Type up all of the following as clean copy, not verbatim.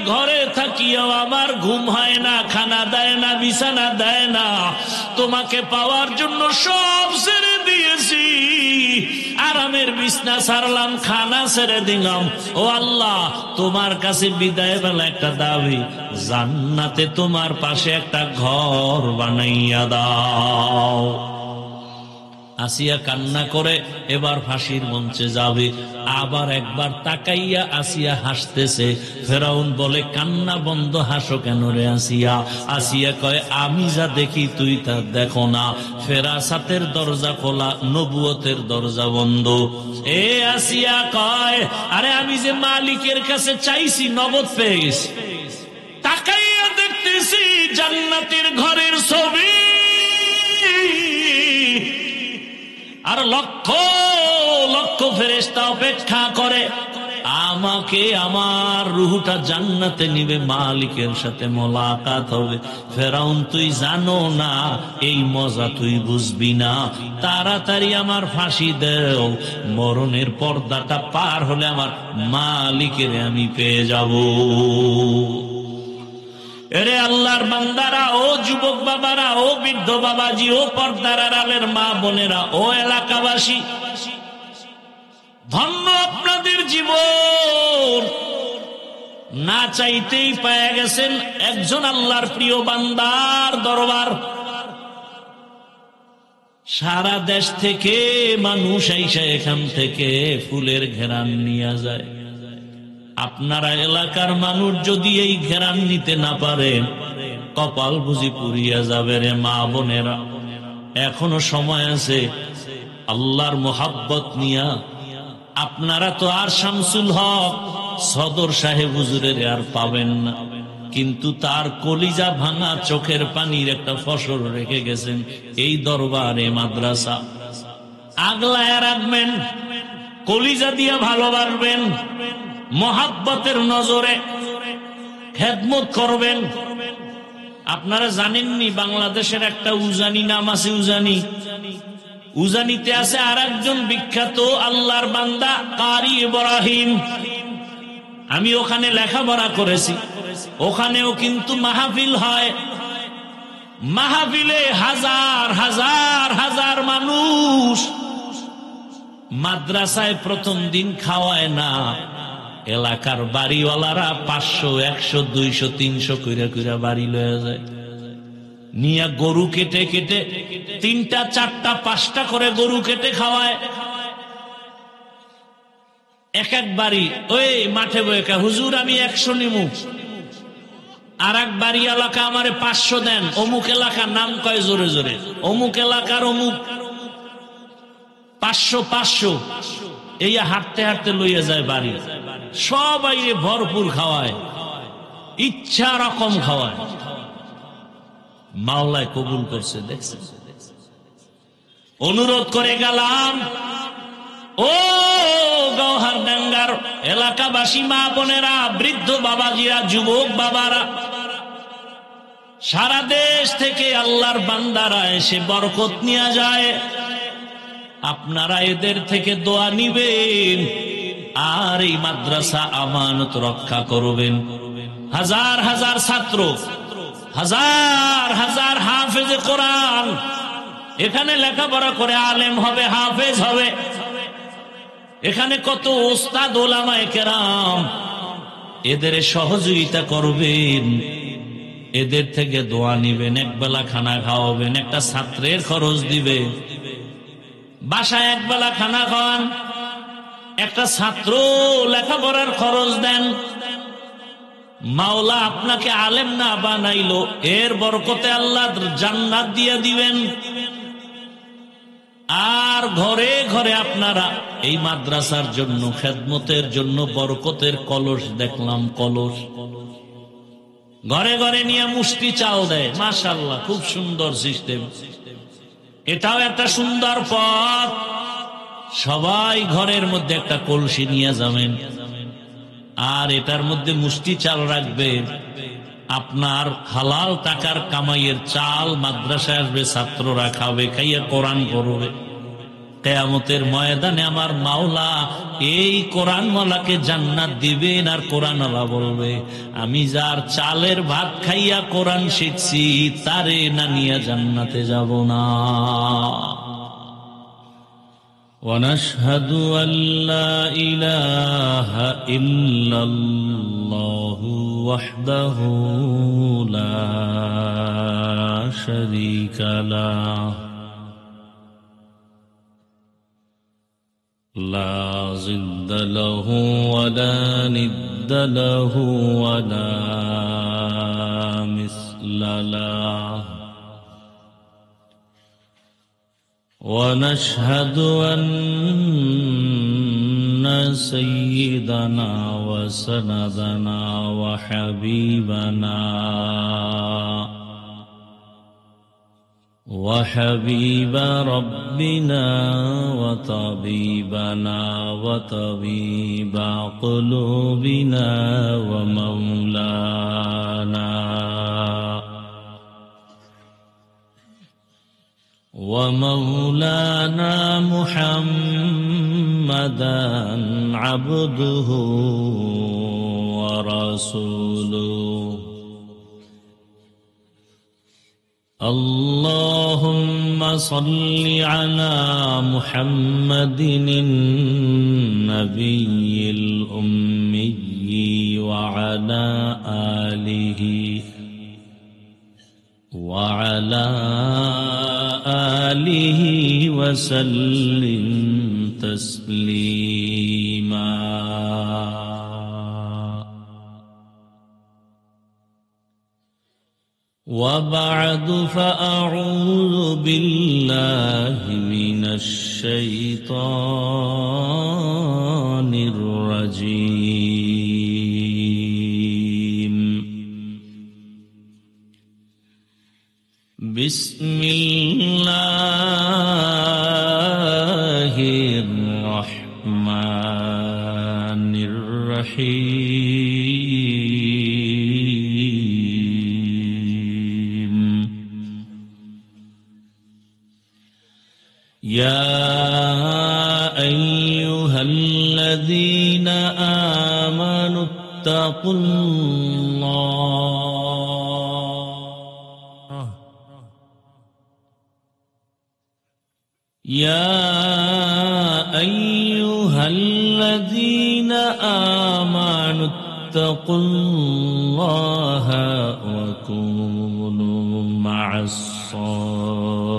ঘরে থাকিও আমার ঘুম হয় না, খানা দেয় না, বিছানা দেয় না। তোমাকে পাওয়ার জন্য সব ছেড়ে দিয়েছি, আরামের বিছনা ছাড়লাম, খানা ছেড়ে দিলাম। ও আল্লাহ, তোমার কাছে বিদায় বেলা একটা দাবি, জান্নাতে তোমার পাশে একটা ঘর বানাইয়া দাও। আসিয়া কান্না করে এবার ফাঁসির মঞ্চে যাবে। আবার একবার তাকাইয়া আসিয়া হাসতেছে। ফেরাউন বলে, কান্না বন্ধ, হাসো কেন রে আসিয়া? আসিয়া কয়, আমি যা দেখি তুই তা দেখো না। ফেরাসাতের দরজা খোলা, নবুয়তের দরজা বন্ধ। এ আসিয়া কয়, আরে আমি যে মালিকের কাছে চাইছি নগদ পেয়ে গেছি। তাকাইয়া দেখতেছি জান্নাতের ঘরের ছবি, আর লক্ষ লক্ষ ফেরেশতা অপেক্ষা করে আমাকে, আমার রুহটা জান্নাতে নিবে, মালিকের সাথে মোলাকাত হবে। ফেরাউন, তুই জানো না, এই মজা তুই বুঝবি না। তাড়াতাড়ি আমার ফাঁসি দেও, মরণের পর্দাটা পার হলে আমার মালিকের আমি পেয়ে যাব। এরে আল্লাহর বান্দারা, ও যুবক বাবারা, ও বৃদ্ধ বাবাজি, ও পর্দার আড়ালের মা বোনেরা, ও এলাকাবাসী, ধন্য আপনাদের জীবন। না চাইতেই পেয়ে গেছেন একজন আল্লাহর প্রিয় বান্দার দরবার। সারা দেশ থেকে মানুষ আইসা এখান থেকে ফুলের ঘেরান নিয়ে যায়। আপনারা এলাকার মানুষ যদি এই ঘেরান নিতে না পারেন, কপাল বুঝি পুড়িয়া যাবে রে মা বোনেরা। এখনো সময় আছে, আল্লাহর মোহাব্বত নিয়া। আপনারা তো আর শামসুল হক সদর সাহেব হুজুরের আর পাবেন না, কিন্তু তার কলিজা ভাঙা চোখের পানির একটা ফসল রেখে গেছেন এই দরবারে মাদ্রাসা। আগলায় রাখবেন, কলিজা দিয়া ভালোবাসবেন, মোহাব্বতের নজরে খেদমত করবেন। আপনারা জানেননি বাংলাদেশের একটা উজানি নাম আছে, উজানি। উজানিতে আছে আর একজন বিখ্যাত আল্লাহর বান্দা কারি ইব্রাহিম। আমি ওখানে লেখাপড়া করেছি, ওখানেও কিন্তু মাহফিল হয়। মাহফিলে হাজার হাজার হাজার মানুষ। মাদ্রাসায় প্রথম দিন খাওয়ায় না, এলাকার বাড়িওয়ালারা 500, 100, 200, 300 কইরা কইরা বাড়ি লয়ে যায়। নিয়া গরু কেটে কেটে 3টা 4টা 5টা করে গরু কেটে খাওয়ায়। এক এক বাড়ি ওই মাঠে বয়ে, হুজুর আমি 100 নিমু। আর এক বাড়ি এলাকা আমারে 500 দেন। অমুক এলাকার নাম কয় জোরে জোরে, অমুক এলাকার অমুক 500 500। এই হাঁটতে হাঁটতে লইয়া যায় বাড়ি। সবাই ভরপুর খাওয়ায়, ইচ্ছা রকম খাওয়ায়। মাওলায় কবুল করছে, দেখছেন। অনুরোধ করে গেলাম, ও গৌহারডাঙ্গার এলাকাবাসী মা বোনেরা, বৃদ্ধ বাবাজিরা, যুবক বাবারা, সারা দেশ থেকে আল্লাহর বান্দারা এসে বরকত নিয়ে যায়। আপনারা এদের থেকে দোয়া নিবেন আর এই মাদ্রাসা আমানত রক্ষা করবেন। হাজার হাজার ছাত্র, হাজার হাজার হাফেজ কোরআন এখানে লেখাপড়া করে আলেম হবে, হাফেজ হবে। এখানে কত ওস্তাদ ওলামায়ে কেরাম, এদের সহযোগিতা করবেন, এদের থেকে দোয়া নিবেন, একবেলা খানা খাওয়াবেন, একটা ছাত্রের খরচ দিবে। বাসায় একবেলা খানা খাওয়ান, একটা ছাত্র লেখাপড়ার খরচ দেন। মাওলা আপনাকে আলেম না বানাইলো, এর বরকতে আল্লাহ জান্নাত দিয়ে দিবেন। আর ঘরে ঘরে আপনারা এই মাদ্রাসার জন্য, খেদমতের জন্য বরকতের কলস দেখলাম, কলস ঘরে ঘরে নিয়ে মুষ্টি চাল দেয়। মাশাআল্লাহ, খুব সুন্দর সিস্টেম। এটাও একটা সুন্দর পথ। সবাই ঘরের মধ্যে একটা কলসি নিয়ে যাবেন, আর এটার মধ্যে মুষ্টি চাল রাখবেন। আপনার হালাল টাকার কামাইয়ের চাল মাদ্রাসায় আসবে, ছাত্ররা খাবে, খাইয়া কোরআন পড়বে। কিয়ামতের ময়দানে আমার মাওলা এই কোরআনওয়ালাকে জান্নাত দিবেন, আর কোরআনওয়ালা বলবে, আমি যার চালের ভাত খাইয়া কোরআন শিখছি তারে না নিয়ে জান্নাতে যাব না। ونشهد أن لا إله إلا الله وحده لا شريك له لا ضد له ولا ند له ولا مثل له ونشهد أن سيدنا وسندنا وحبيب ربنا وطبيبنا وطبيب قلوبنا ومولانا محمدا عبده ورسوله اللهم صل على محمد النبي الأمي وعلى آله وسلم تسليما وبعد فأعوذ بالله من الشيطان الرجيم بسم الله الرحمن الرحيم يا أيها الذين آمنوا اتقوا الله يا أيها الذين آمنوا اتقوا الله وكونوا مع الصادقين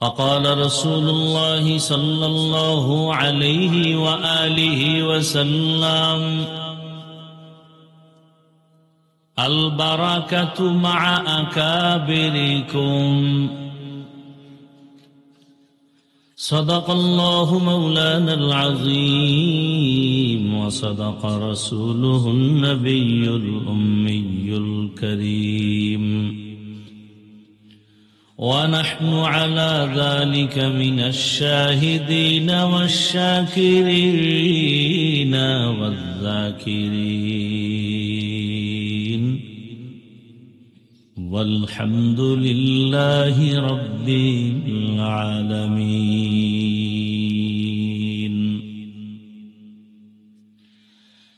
فقال رسول الله صلى الله عليه وآله وسلم البركة مع أكابركم صدق الله مولانا العظيم وصدق رسوله النبي الأمي الكريم ونحن على ذلك من الشاهدين والشاكرين والذاكرين والحمد لله رب العالمين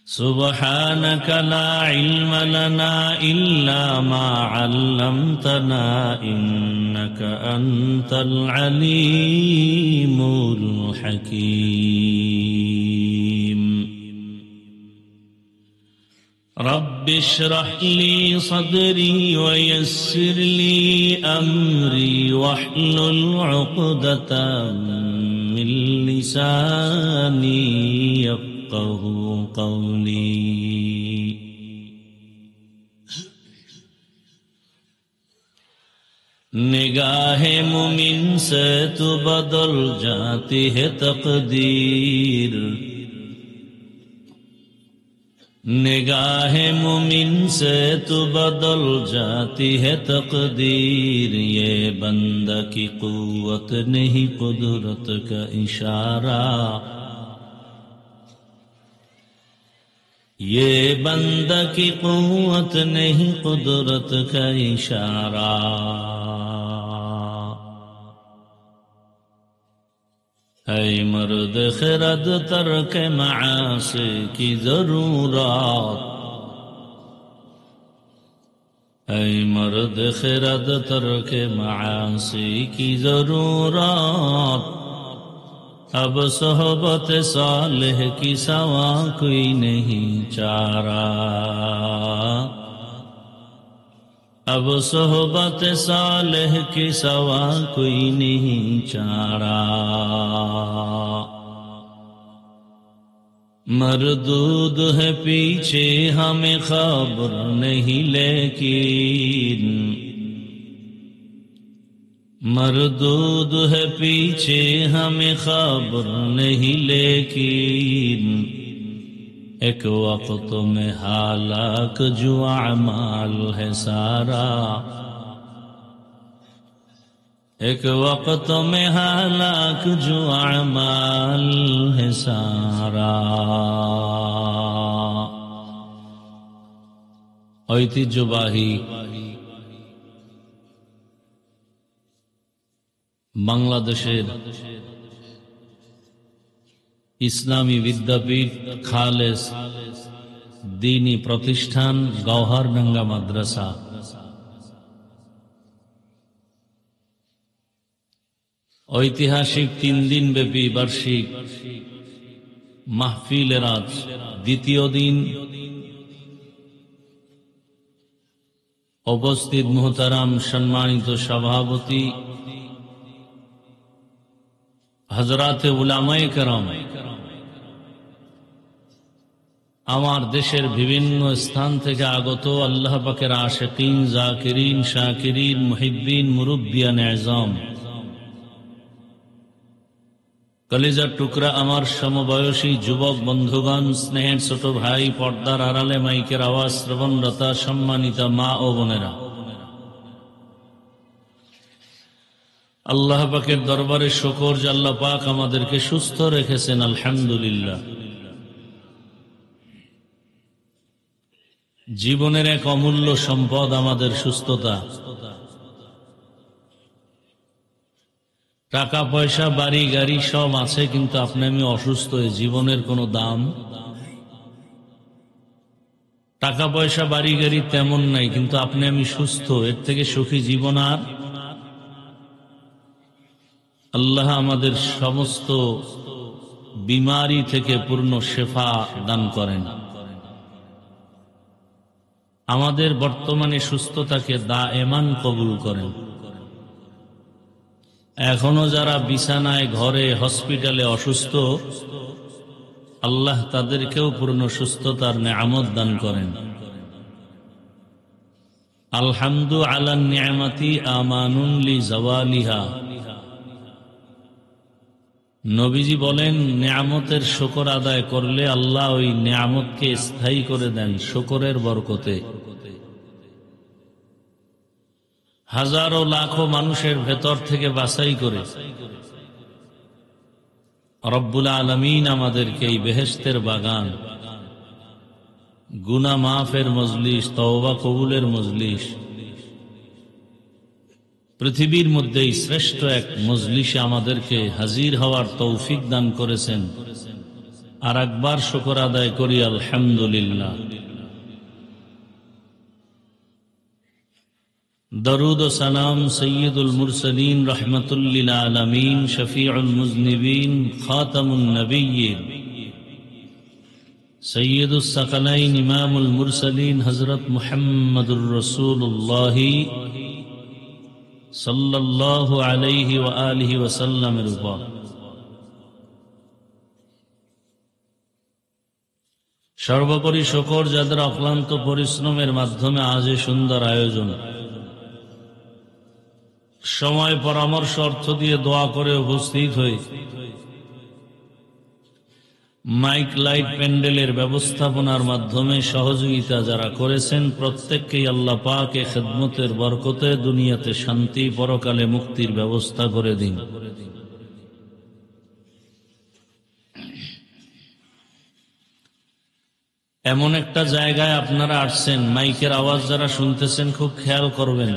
سبحانك لا علم لنا إلا ما علمتنا إنك أنت العليم الحكيم رب اشرح لي صدري ويسر لي أمري واحلل عقدة من لساني يفقه قولي निगाह मुमिन से तो बदल जाती है तकदीर निगाह मुमिन से तो बदल जाती है तकदीर ये बंदा की कुव्वत नहीं कुदरत का इशारा ये बंदा की कुव्वत नहीं कुदरत का इशारा। ऐ मर्द खिरद तर्क मासी की जरूरत, ऐ मर्द खिरद तर्क मासी की जरूरत। अब सोहबत सालेह की सवा कोई नहीं चारा। अब सोहबत सालेह की सवा कोई नहीं चारा। मरदूद है पीछे हमें खबर नहीं लेकिन, मरदूद है पीछे हमें खबर नहीं लेकिन, एक वक्त में हालाक जो अमाल है सारा। एक वक्त में हालाक जो अमाल है सारा। ঐতিহ্যবাহী বাংলাদেশের ইসলামী বিদ্যাপীঠ খালেস দ্বীনী প্রতিষ্ঠান গওহারডাঙ্গা মাদ্রাসা ঐতিহাসিক 3 দিন ব্যাপী বার্ষিক মাহফিলের আজ দ্বিতীয় দিন। উপস্থিত মুহতারাম সম্মানিত সভাপতি হযরতে উলামায়ে কেরাম, আমার দেশের বিভিন্ন স্থান থেকে আগত আল্লাহ পাকের আশিকিন, জাকিরিন, শাকিরিন, মুহিব্বিন, মুরব্বিয়ান আযম, কলিজার টুকরা আমার সমবয়সী যুবক বন্ধুগণ, স্নেহের ছোট ভাই, পর্দার আড়ালে মাইকের আওয়াজ শ্রবণরতা সম্মানিতা মা ও বোনেরা, আল্লাহ পাকের দরবারে শুকর যে আল্লাহ পাক আমাদেরকে সুস্থ রেখেছেন, আলহামদুলিল্লাহ। জীবনের এক অমূল্য সম্পদ আমাদের সুস্থতা। টাকা পয়সা বাড়ি গাড়ি সব আছে, কিন্তু আপনি আমি অসুস্থ, জীবনের কোনো দাম। টাকা পয়সা বাড়ি গাড়ি তেমন নাই, কিন্তু আপনি আমি সুস্থ, এর থেকে সুখী জীবন আর। আল্লাহ আমাদের সমস্ত বিমারি থেকে পূর্ণ শেফা দান করেন। আমাদের বর্তমানে সুস্থতাকে দায়েমান কবুল করেন। এখনো যারা বিছানায়, ঘরে, হসপিটালে অসুস্থ, আল্লাহ তাদেরকেও পূর্ণ সুস্থতার নেয়ামত দান করেন। আলহামদু আলা নিয়ামতি আমানুন লি জাওয়ালিহা। নবীজি বলেন, নেয়ামতের শুকর আদায় করলে আল্লাহ ওই নেয়ামতকে স্থায়ী করে দেন শুকরের বরকতে। হাজারো লাখো মানুষের ভেতর থেকে বাছাই করে রব্বুল আলামিন আমাদেরকে এই বেহেশতের বাগান, গুনাহ মাফের মজলিস, তওবা কবুলের মজলিস, পৃথিবীর মধ্যে শ্রেষ্ঠ এক মজলিসে আমাদেরকে হাজির হওয়ার তৌফিক দান করেছেন। আর একবার শুকর আদায় করি আলহামদুলিল্লাহ। দরুদ ও সালাম সৈয়দুল মুরসালিন, রহমাতুল লিল আলামিন, শফিউল মুজনিবিন, খাতামুন নবিয়্যিন, সৈয়দুস সাকালাইন, ইমামুল মুরসালিন, হযরত মুহাম্মদুর রাসূলুল্লাহ সাল্লাল্লাহু আলাইহি ওয়া আলিহি ওয়াসাল্লামের উপর সর্বোপরি শুকর যাদের অক্লান্ত পরিশ্রমের মাধ্যমে আজ এই সুন্দর আয়োজন, সময়, পরামর্শ, অর্থ দিয়ে দোয়া করে উপস্থিত হয়ে মাইক, লাইট, প্যান্ডেলের ব্যবস্থাপনার মাধ্যমে সহযোগিতা যারা করেছেন, প্রত্যেককেই আল্লাহ পাক এ খিদমতের বরকতে দুনিয়াতে শান্তি, পরকালে মুক্তির ব্যবস্থা করে দিন। এমন একটা জায়গায় আপনারা আসছেন, মাইকের আওয়াজ যারা শুনতেছেন খুব খেয়াল করবেন।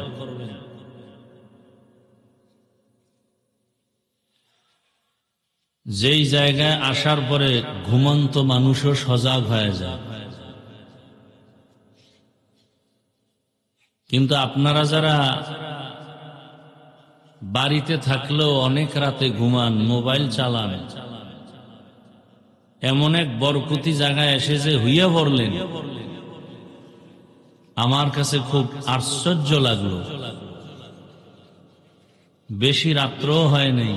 যেই জায়গায় আসার পরে ঘুমন্ত মানুষও সজাগ হয়ে যায়, কিন্তু আপনারা যারা বাড়িতে থাকলেও অনেক রাতে ঘুমান, মোবাইল চালান, এমন এক বরকতি জায়গায় এসে যে হইয়া পড়লেন, আমার কাছে খুব আশ্চর্য লাগলো। বেশি রাত্রও হয় নাই,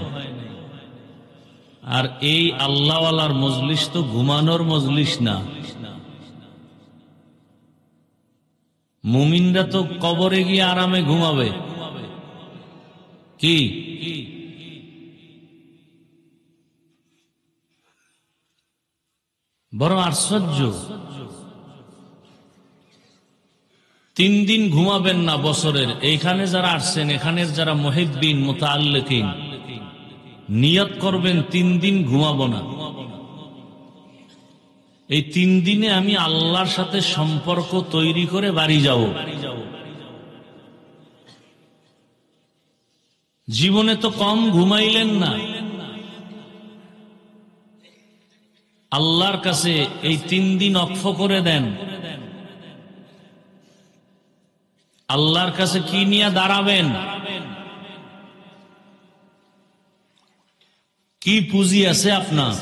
আর এই আল্লাহওয়ালার মজলিস তো ঘুমানোর মজলিস না। মুমিনরা তো কবরে গিয়ে আরামে ঘুমাবে, কি বড় আশ্চর্য। 3 দিন ঘুমাবেন না বছরের। এইখানে যারা আসছেন, এখানের যারা মুহিব্বিন মুতাআল্লিকিন, নিয়ত করবেন 3 দিন ঘুমাবো না। এই 3 দিনে আমি আল্লাহর সাথে সম্পর্ক তৈরি করে বাড়ি যাব। জীবনে তো কম ঘুমাইলেন না, আল্লাহর কাছে এই 3 দিন অক্ষ করে দেন। আল্লাহর কাছে কি নিয়ে দাঁড়াবেন? কি পুঁজি আছে আপনার?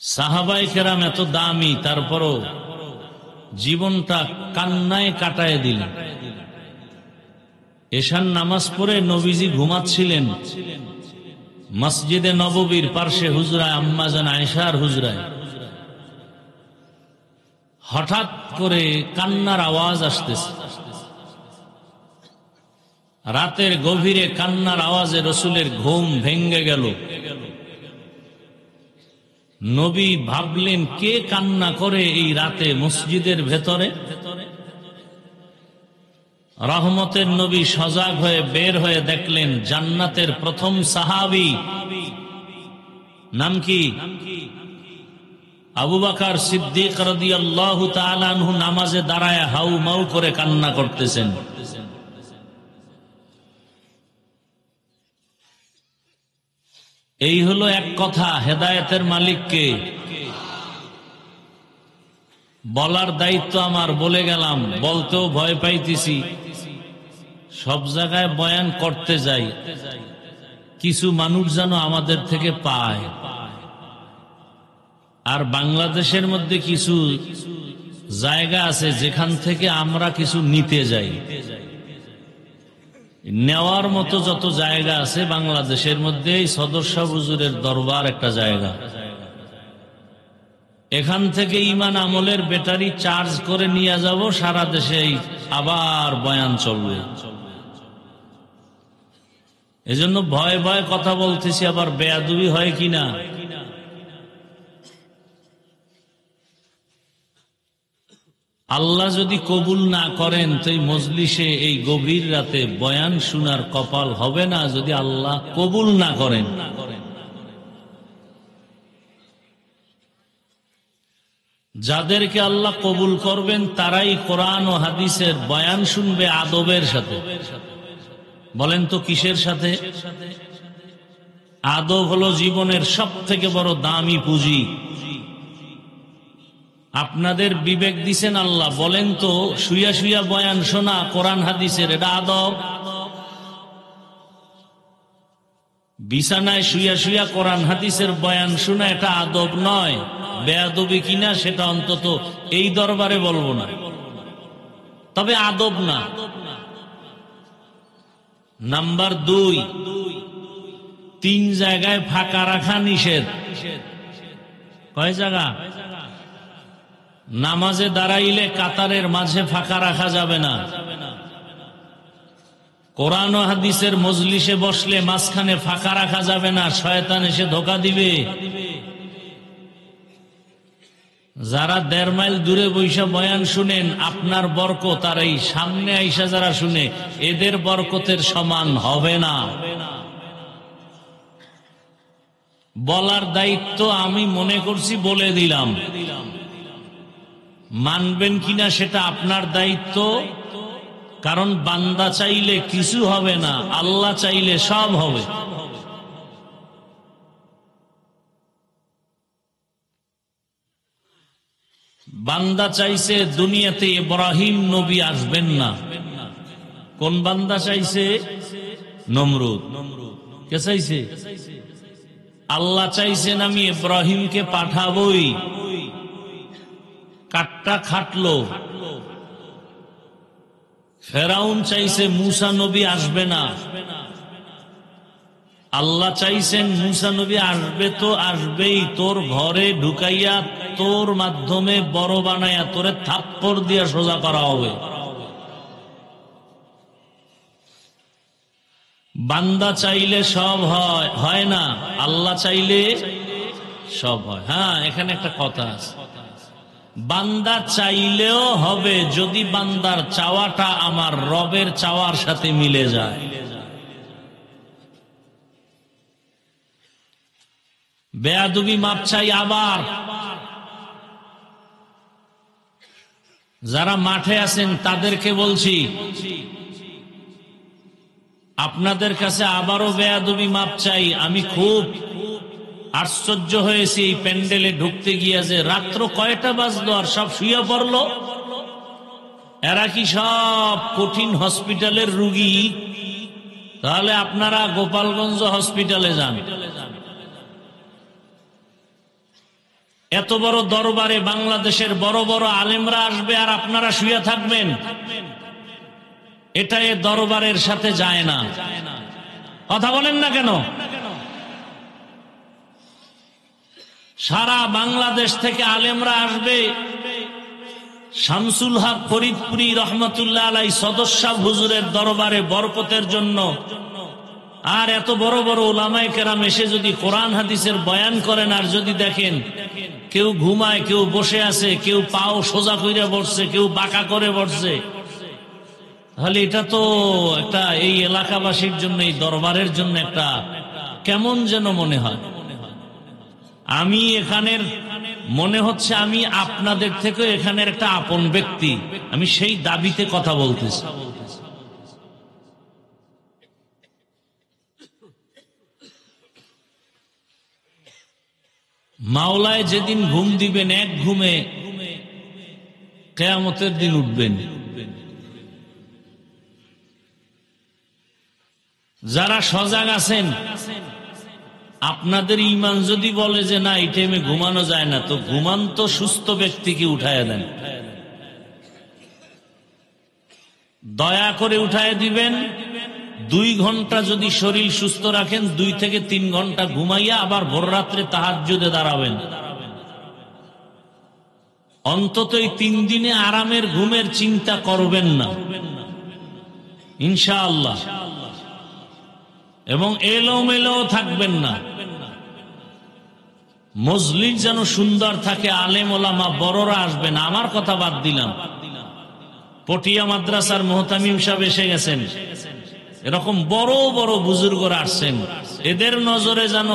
সাহাবায়ে কেরাম এত দামি, তারপরও জীবনটা কান্নায় কাটায় দিলেন। এশার নামাজ পড়ে নবীজি ঘুমাচ্ছিলেন মসজিদে নববীর পার্শ্বে হুজরায়, আম্মাজান আয়েশার হুজরায়। হঠাৎ করে কান্নার আওয়াজ আসতেছে। রাতের গভীরে কান্নার আওয়াজে রসুলের ঘুম ভেঙ্গে গেল। নবী ভাবলেন, কে কান্না করে এই রাতে মসজিদের ভেতরে? রহমতের নবী সজাগ হয়ে বের হয়ে দেখলেন জান্নাতের প্রথম সাহাবী, নাম কি? আবু বকর সিদ্দিক রাদিয়াল্লাহু তাআলা আনহু নামাজে দাঁড়ায় হাউ মাউ করে কান্না করতেছেন। এই হলো এক কথা। হেদায়েতের মালিককে বলার দায়িত্ব আমার, বলে গেলাম। বলতেও ভয় পাইতেছি, সব জায়গায় বয়ান করতে যাই, কিছু মানুষ যেন আমাদের থেকে পায়। আর বাংলাদেশের মধ্যে কিছু জায়গা আছে যেখান থেকে আমরা কিছু নিতে যাই। নেওয়ার মতো যত জায়গা আছে বাংলাদেশের মধ্যে, এই সদর শাহ হুজুরের দরবার একটা জায়গা। এখান থেকে ঈমান আমলের ব্যাটারি চার্জ করে নিয়ে যাব, সারা দেশে আবার বয়ান চলবে। এজন্য ভয়ে ভয়ে কথা বলতেছি, আবার বেয়াদবি হয় কিনা। আল্লাহ যদি কবুল না করেন তো এই মজলিসে এই গভীর রাতে বয়ান শোনার কপাল হবে না, যদি আল্লাহ কবুল না করেন। যাদেরকে আল্লাহ কবুল করবেন তারাই কোরআন ও হাদিসের বয়ান শুনবে আদবের সাথে। বলেন তো কিসের সাথে? আদব হলো জীবনের সব থেকে বড় দামি পুঁজি। আপনাদের বিবেক দিছেন আল্লাহ, বলেন তো শুইয়া শুইয়া বয়ান শোনা কোরআন হাদিসের, এটা আদব? বিছানায় শুইয়া শুইয়া কোরআন হাদিসের বয়ান শোনা এটা আদব নয়। বেয়াদবি কিনা সেটা অন্তত এই দরবারে বলবো না, তবে আদব না। নাম্বার 2, 3 জায়গায় ফাঁকা রাখা নিষেধ। কয় জায়গা? নামাজে দাঁড়াইলে কাতারের মাঝে ফাঁকা রাখা যাবে না। কোরআন ও হাদিসের মজলিসে বসলে মাঝখানে ফাঁকা রাখা যাবে না, শয়তান এসে ধোঁকা দিবে। যারা 1.5 মাইল দূরে বৈশা বয়ান শুনেন, আপনার বরকত আর এই সামনে আইসা যারা শুনে, এদের বরকতের সমান হবে না। বলার দায়িত্ব আমি মনে করছি, বলে দিলাম। মানবেন কিনা সেটা আপনার দায়িত্ব। কারণ বান্দা চাইলে কিছু হবে না, আল্লাহ চাইলে সব হবে। বান্দা চাইছে দুনিয়াতে ইব্রাহিম নবী আসবেন না। কোন বান্দা চাইছে? নমরুদ। কে চাইছে? আল্লাহ চাইছেন আমি ইব্রাহিমকে পাঠাবই। কাটটা খাটলো। ফেরাউন চাইছে মুসা নবী আসবে না। আল্লাহ চাইছেন মুসা নবী আসবে তো আসবেই, তোর ঘরে ঢুকাইয়া তোর মাধ্যমে বড় বানাইয়া তোরে থাপ্পড় দিয়া সোজা করা হবে। বান্দা চাইলে সব হয়, হয় না। আল্লাহ চাইলে সব হয়। হ্যাঁ, এখানে একটা কথা আছে, বান্দা চাইলেও হবে যদি বান্দার চাওয়াটা আমার রবের চাওয়ার সাথে মিলে যায়। বেয়াদবি মাপ চাই। আবার যারা মাঠে আছেন তাদেরকে বলছি, আপনাদের কাছে আবারও বেয়াদবি মাপ চাই। আমি খুব আশ্চর্য হয়েছি এই প্যান্ডেলে ঢুকতে গিয়া, যে রাত্র কয়টা বাজলো আর সব শুয়ে পড়লো। এরা কি সব কঠিন হসপিটালের রুগী? তাহলে আপনারা গোপালগঞ্জ হসপিটালে যান। এত বড় দরবারে বাংলাদেশের বড় বড় আলেমরা আসবে আর আপনারা শুয়ে থাকবেন, এটা এ দরবারের সাথে যায় না। কথা বলেন না কেন? সারা বাংলাদেশ থেকে আলেমরা আসবে। শামসুল হক ফরিদপুরি রহমতুল্লাহ আলাই সদস্য হুজুরের দরবারে বরকতের জন্য। আর এত বড় বড় উলামায়ে কেরাম এসে যদি কোরআন হাদিসের বয়ান করেন, আর যদি দেখেন কেউ ঘুমায়, কেউ বসে আছে, কেউ পাও সোজা করে বসছে, কেউ বাঁকা করে বসছে, তাহলে এটা তো একটা এই এলাকাবাসীর জন্য, এই দরবারের জন্য একটা কেমন যেন মনে হয়। আমি এখানের মনে হচ্ছে আমি আপনাদের থেকে এখানের একটা আপন ব্যক্তি, আমি সেই দাবিতে কথা বলতেছি। মাওলায় যেদিন ঘুম দিবেন, এক ঘুমে কিয়ামতের দিন উঠবেন। যারা সজাগ আছেন, আপনাদের ঈমান যদি বলে যে না এই টাইমে ঘুমানো যায় না, তো ঘুমান্ত সুস্থ ব্যক্তিকে উঠায় দেন, দয়া করে উঠায় দিবেন। 2 ঘন্টা যদি শরীর সুস্থ রাখেন, 2 থেকে 3 ঘন্টা ঘুমাইয়া আবার ভোর রাত্রে তাহাজ্জুদে দাঁড়াবেন। অন্তত এই 3 দিনে আরামের ঘুমের চিন্তা করবেন না ইনশাআল্লাহ। এবং এলোমেলো থাকবেন না। মজলিস যেন সুন্দর থাকে, আলেম ওলামা বড়রা আসবেন। আমার কথা বাদ দিলাম, পটিয়া মাদ্রাসার মুহতামিম সাহেব এসে গেছেন, এরকম বড় বড় বুজুর্গরা আসছেন। এদের নজরে যেন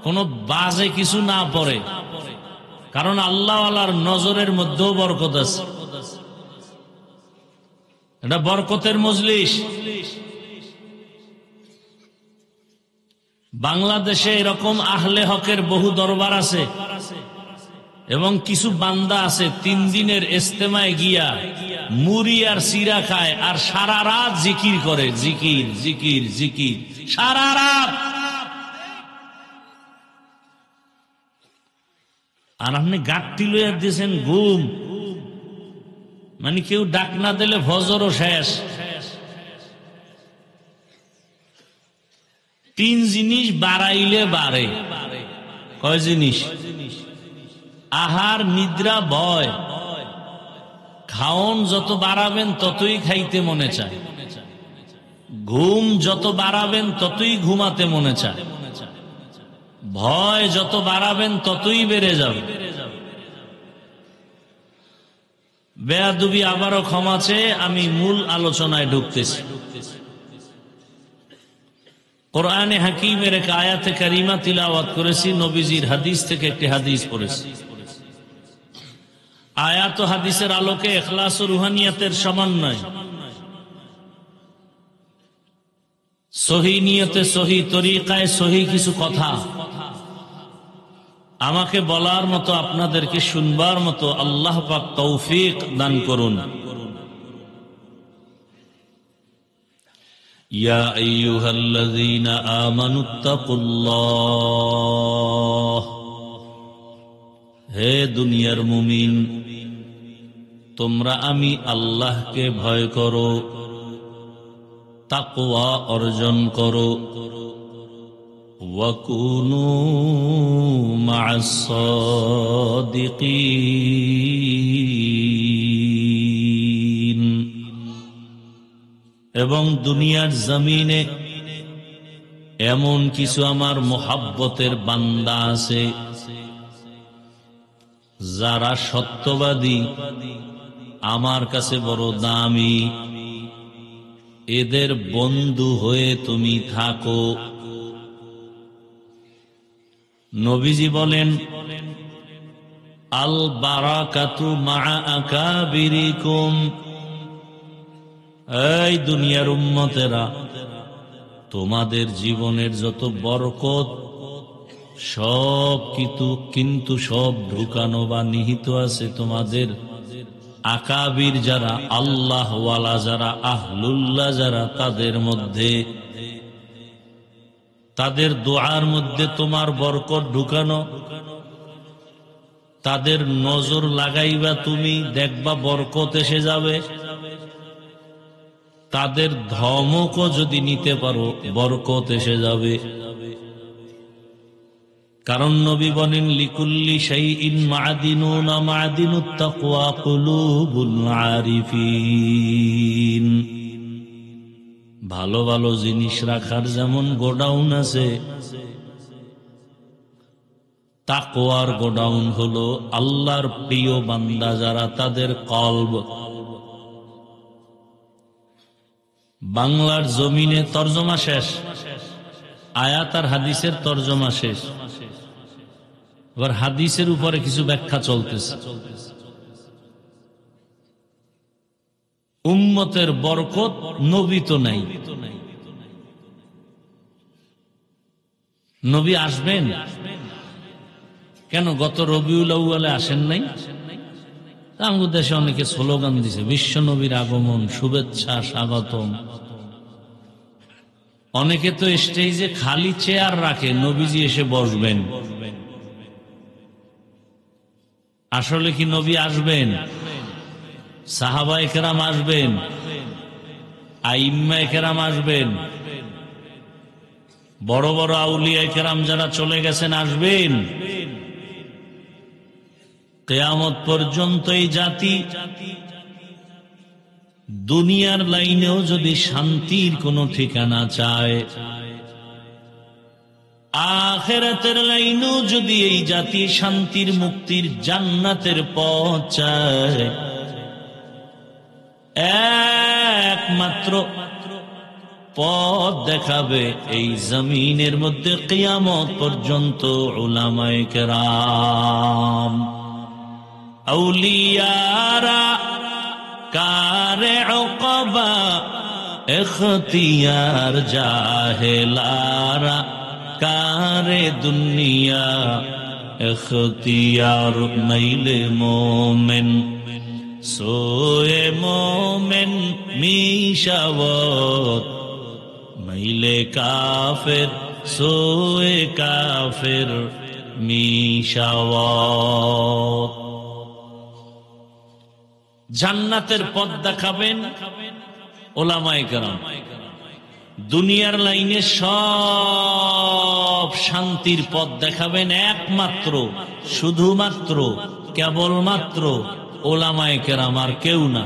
কোনো বাজে কিছু না পড়ে, কারণ আল্লাহ ওয়ালার নজরের মধ্যেও বরকত আছে। এটা বরকতের মজলিস। বাংলাদেশে এরকম আহলে হকের বহু দরবার আছে, এবং কিছু বান্দা আছে 3 দিনের ইজতেমায় গিয়া মুড়ি আর সিরা খায় আর সারা রাত জিকির করে, জিকির জিকির জিকির সারা রাত। আর আপনি গাঁটটি লইয়া দিয়েছেন ঘুম, মানে কেউ ডাক না দিলে ফজরও শেষ। 3 জিনিস বাড়াইলে বাড়ে। কয় জিনিস? আহার, নিদ্রা, ভয়। খাওন যত বাড়াবেন ততই খাইতে মনে চায়, ঘুম যত বাড়াবেন ততই ঘুমাতে মনে চায়, ভয় যত বাড়াবেন ততই বেড়ে যাবে। বেয়াদবি আবারও ক্ষমা চেয়ে আমি মূল আলোচনায় ঢুকতেছি। কোরআনে হাকিমের এক আয়াতে কারিমা তিলাওয়াত করেছি, নবীজির হাদিস থেকে একটি হাদিস পড়েছি। আয়াত ও হাদিসের আলোকে ইখলাস ও রুহানিয়াতের সমন্বয়, সহি নিয়তে, সহি তরিকায়, সহি কিছু কথা আমাকে বলার মতো, আপনাদেরকে শুনবার মতো আল্লাহ পাক তৌফিক দান করুন। ইয়া আইয়ুহাল্লাযীনা আমানুত্তাকুল্লাহ, হে দুনিয়ার মুমিন, তোমরা আমি আল্লাহকে ভয় করো, তাকওয়া অর্জন করো। ওয়াকুনু মা'আস সাদিকিন, এবং দুনিয়ার জমিনে এমন কিছু আমার মোহাব্বতের বান্দা আছে যারা সত্যবাদী, আমার কাছে বড় দামি, এদের বন্ধু হয়ে তুমি থাকো। নবীজি বলেন, আল বারাকাতু মা'a আকাবিরিকুম, এই দুনিয়ার উম্মতেরা, তোমাদের জীবনের যত বরকত সব কিন্তু সব ঢুকানো বা নিহিত আছে তোমাদের আকাবির যারা, আল্লাহ ওয়ালা যারা, আহলুল্লাহ যারা, তাদের মধ্যে, তাদের দোয়ার মধ্যে তোমার বরকত ঢুকানো। তাদের নজর লাগাইবা তুমি, দেখবা বরকত এসে যাবে। তাদের ধমকও যদি নিতে পারো, বরকত এসে যাবে। কারণ নবী বলেন, লিকুল্লি শাইইন মা'দিনুন মা'দিনুত তাকওয়া কুলুবুল আরিফিন, ভালো ভালো জিনিস রাখার যেমন গোডাউন আছে, তাকওয়ার গোডাউন হলো আল্লাহর প্রিয় বান্দা যারা, তাদের কলব। বাংলার জমিনে তরজমা শেষ, আয়াত আর হাদিসের তরজমা শেষ, এবার হাদিসের উপরে কিছু ব্যাখ্যা চলতেছে। উম্মতের বরকত, নবী তো নাই, নবী আসবেন কেন? গত রবিউল আউয়ালে আসেন নাই? আমাদের দেশে অনেকে স্লোগান দিছে, বিশ্ব নবীর আগমন, শুভেচ্ছা, স্বাগতম। অনেকে তো স্টেজে খালি চেয়ার রাখে, নবীজি এসে বসবেন। আসলে কি নবী আসবেন? সাহাবায়ে কেরাম আসবেন, আইম্মায়ে কেরাম আসবেন, বড় বড় আউলিয়ায়ে কেরাম যারা চলে গেছেন আসবেন। কিয়ামত পর্যন্ত এই জাতি দুনিয়ার লাইনেও যদি শান্তির কোনো ঠিকানা চায়, আখিরাতের লাইনেও যদি এই জাতি শান্তির, মুক্তির, জান্নাতের পথ চায়, একমাত্র পথ দেখাবে এই জমিনের মধ্যে কিয়ামত পর্যন্ত উলামায়ে কেরাম। আউলিয়ারা কারে উকবা ইখতিয়ার, জাহেলারা কারে দুনিয়া ইখতিয়ার। মাইলে মোমেন সোয়ে মোমেন মিশাওয়াত, মাইলে কাফের সোয়ে কাফের মিশাওয়াত। জান্নাতের পথ দেখাবেন উলামায়ে কেরাম, দুনিয়ার লাইনে সব শান্তির পথ দেখাবেন একমাত্র, শুধুমাত্র, কেবলমাত্র উলামায়ে কেরাম, আর কেউ না।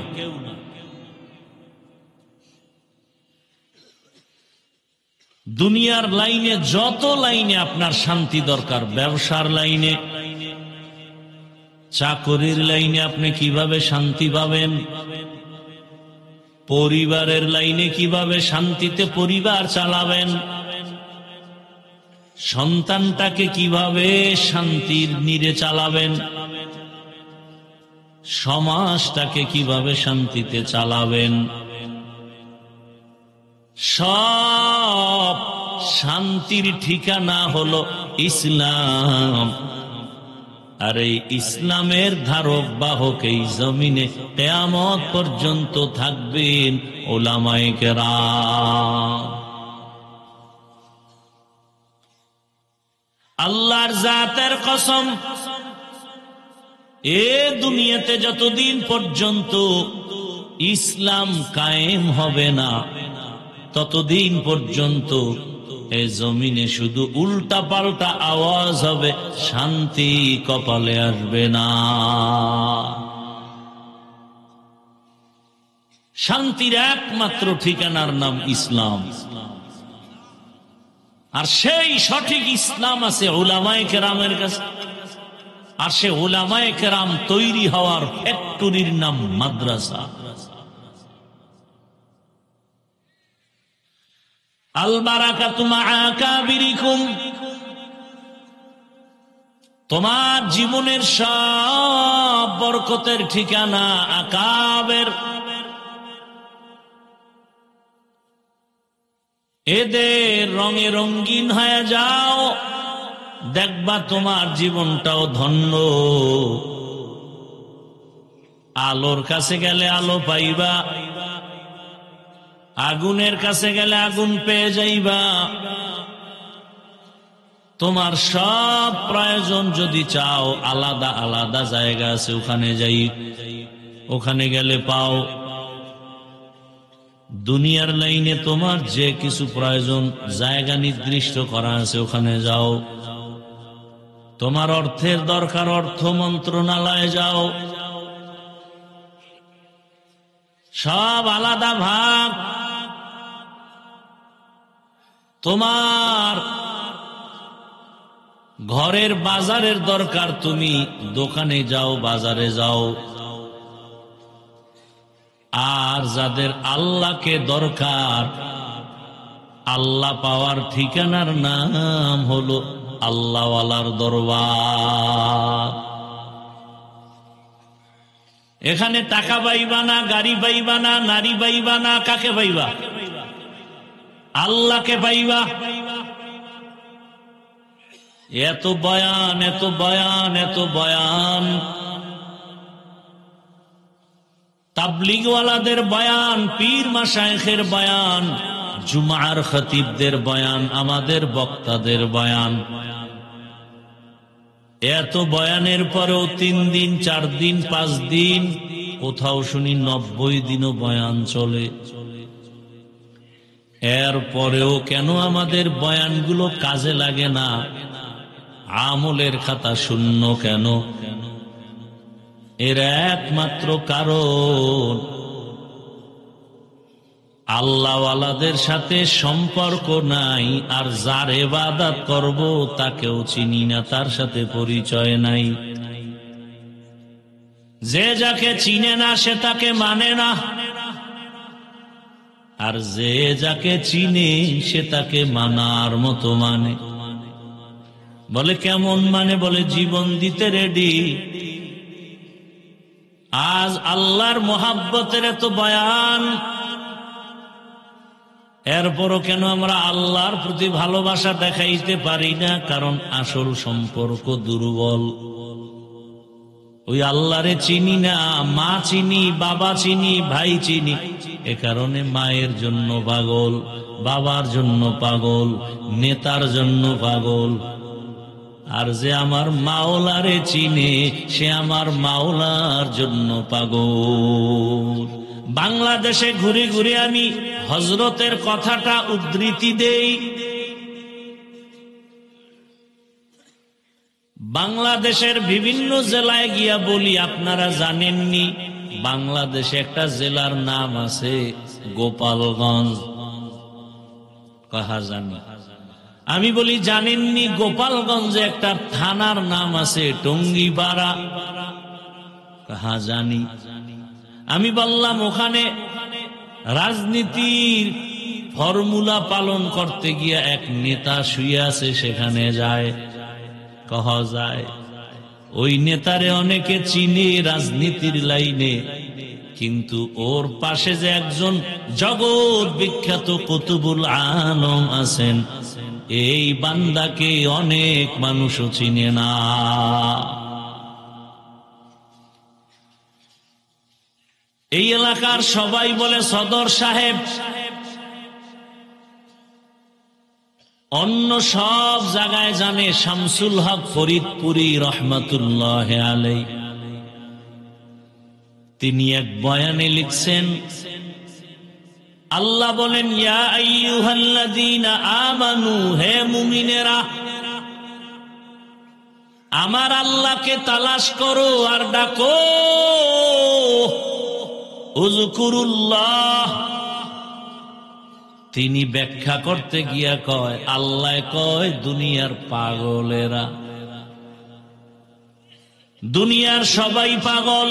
দুনিয়ার লাইনে যত লাইনে আপনার শান্তি দরকার, ব্যবসার লাইনে, চাকরির লাইনে আপনি কিভাবে শান্তি পাবেন, পরিবারের লাইনে কিভাবে শান্তিতে পরিবার চালাবেন, সন্তানটাকে কিভাবে শান্তির নীড়ে চালাবেন, সমাজটাকে কিভাবে শান্তিতে চালাবেন, সব শান্তির ঠিকানা হলো ইসলাম। আর এই ইসলামের ধারক বাহক এই জমিনে কিয়ামত পর্যন্ত থাকবেন উলামায়ে কেরাম। আল্লাহর জাতের কসম, এ দুনিয়াতে যতদিন পর্যন্ত ইসলাম কায়েম হবে না, ততদিন পর্যন্ত এই জমিনে শুধু উল্টা পাল্টা আওয়াজ হবে, শান্তি কপালে আসবে না। শান্তির একমাত্র ঠিকানার নাম ইসলাম। আর সেই সঠিক ইসলাম আছে উলামায়ে কেরামের কাছে। আর সে উলামায়ে কেরাম তৈরি হওয়ার ফ্যাক্টরির নাম মাদ্রাসা। আল বারাকাতু মা আকাবিরিকুম, তোমার জীবনের সব বরকতের ঠিকানা আকাবের। এদের রঙে রঙিন হয়ে যাও, দেখবা তোমার জীবনটাও ধন্য। আলোর কাছে গেলে আলো পাইবা, আগুনের কাছে গেলে আগুন পেয়ে যাইবা। তোমার সব প্রয়োজন যদি চাও, আলাদা আলাদা জায়গা আছে, ওখানে যাই, ওখানে গেলে পাও। দুনিয়ার লাইনে তোমার যে কিছু প্রয়োজন, জায়গা নির্দিষ্ট করা আছে, ওখানে যাও। তোমার অর্থের দরকার, অর্থ মন্ত্রণালয়ে যাও। সব আলাদা ভাগ। তোমার ঘরের বাজারের দরকার, তুমি দোকানে যাও, বাজারে যাও। আর যাদের আল্লাহকে দরকার, আল্লাহ পাওয়ার ঠিকানার নাম হলো আল্লাহওয়ালার দরবার। এখানে টাকা পাইবা না, গাড়ি পাইবা না, নারী পাইবা না, কাকে পাইবা? আল্লাহকে পাইবা। এত বয়ান, এত বয়ান, এত বয়ান, তাবলীগওয়ালাদের বয়ান, পীর মাশায়েখের বয়ান, জুমার খতিবদের বয়ান, আমাদের বক্তাদের বয়ান। এত বয়ানের পরেও 3 দিন 4 দিন 5 দিন, কোথাও শুনি 90 দিনও বয়ান চলে। এর পরেও কেন আমাদের বয়ানগুলো কাজে লাগে না? আমলের খাতা শূন্য কেন? এর একমাত্র কারণ, আল্লাহওয়ালাদের সাথে সম্পর্ক নাই। আর যার ইবাদত করব তাকেও চিনি না, তার সাথে পরিচয় নাই। যে যাকে চিনে না সে তাকে মানে না, আর যে যাকে চিনে সে তাকে মানার মতো মানে। বলে কেমন মানে? বলে জীবন দিতে রেডি। আজ আল্লাহর মোহাব্বতের এত বয়ান, এরপরও কেন আমরা আল্লাহর প্রতি ভালোবাসা দেখাইতে পারি না? কারণ আসল সম্পর্ক দুর্বল। ওই আল্লাহরে চিনি না, মা চিনি, বাবা চিনি, ভাই চিনি, এ কারণে মায়ের জন্য পাগল, বাবার জন্য পাগল, নেতার জন্য পাগল। আর যে আমার মাওলারে চিনে সে আমার মাওলার জন্য পাগল। বাংলাদেশে ঘুরে ঘুরে আমি হযরতের কথাটা উদ্ধৃতি দেই। বাংলাদেশের বিভিন্ন জেলায় গিয়া বলি, আপনারা জানেননি বাংলাদেশে একটা জেলার নাম আছে গোপালগঞ্জ? কাহা জানি? আমি বলি জানেননি গোপালগঞ্জে একটা থানার নাম আছে টঙ্গিপাড়া? কাহা জানি? আমি বললাম ওখানে রাজনীতির ফর্মুলা পালন করতে গিয়া এক নেতা শুয়ে আছে, সেখানে যায়, কহা যায় ওই নেতারে অনেকে চিনে রাজনীতির লাইনে, কিন্তু ওর পাশে যে একজন জগৎ বিখ্যাত কুতুবুল আলম আছেন, এই বান্দাকে অনেক মানুষও চিনে না। এই এলাকার সবাই বলে সদর সাহেব, অন্য সব জায়গায় জানে শামসুল হক ফরিদপুরি রহমাতুল্লাহ আলাইহি। তিনি এক বয়ানে লিখছেন, আল্লাহ বলেন ইয়া আইয়ুহাল্লাযীনা আমানু, হে মুমিনেরা আমার আল্লাহকে তালাশ করো আর ডাকো, উযকুরুল্লাহ। তিনি ব্যাখ্যা করতে গিয়া কয়, আল্লাহ কয় দুনিয়ার পাগলেরা, দুনিয়ার সবাই পাগল,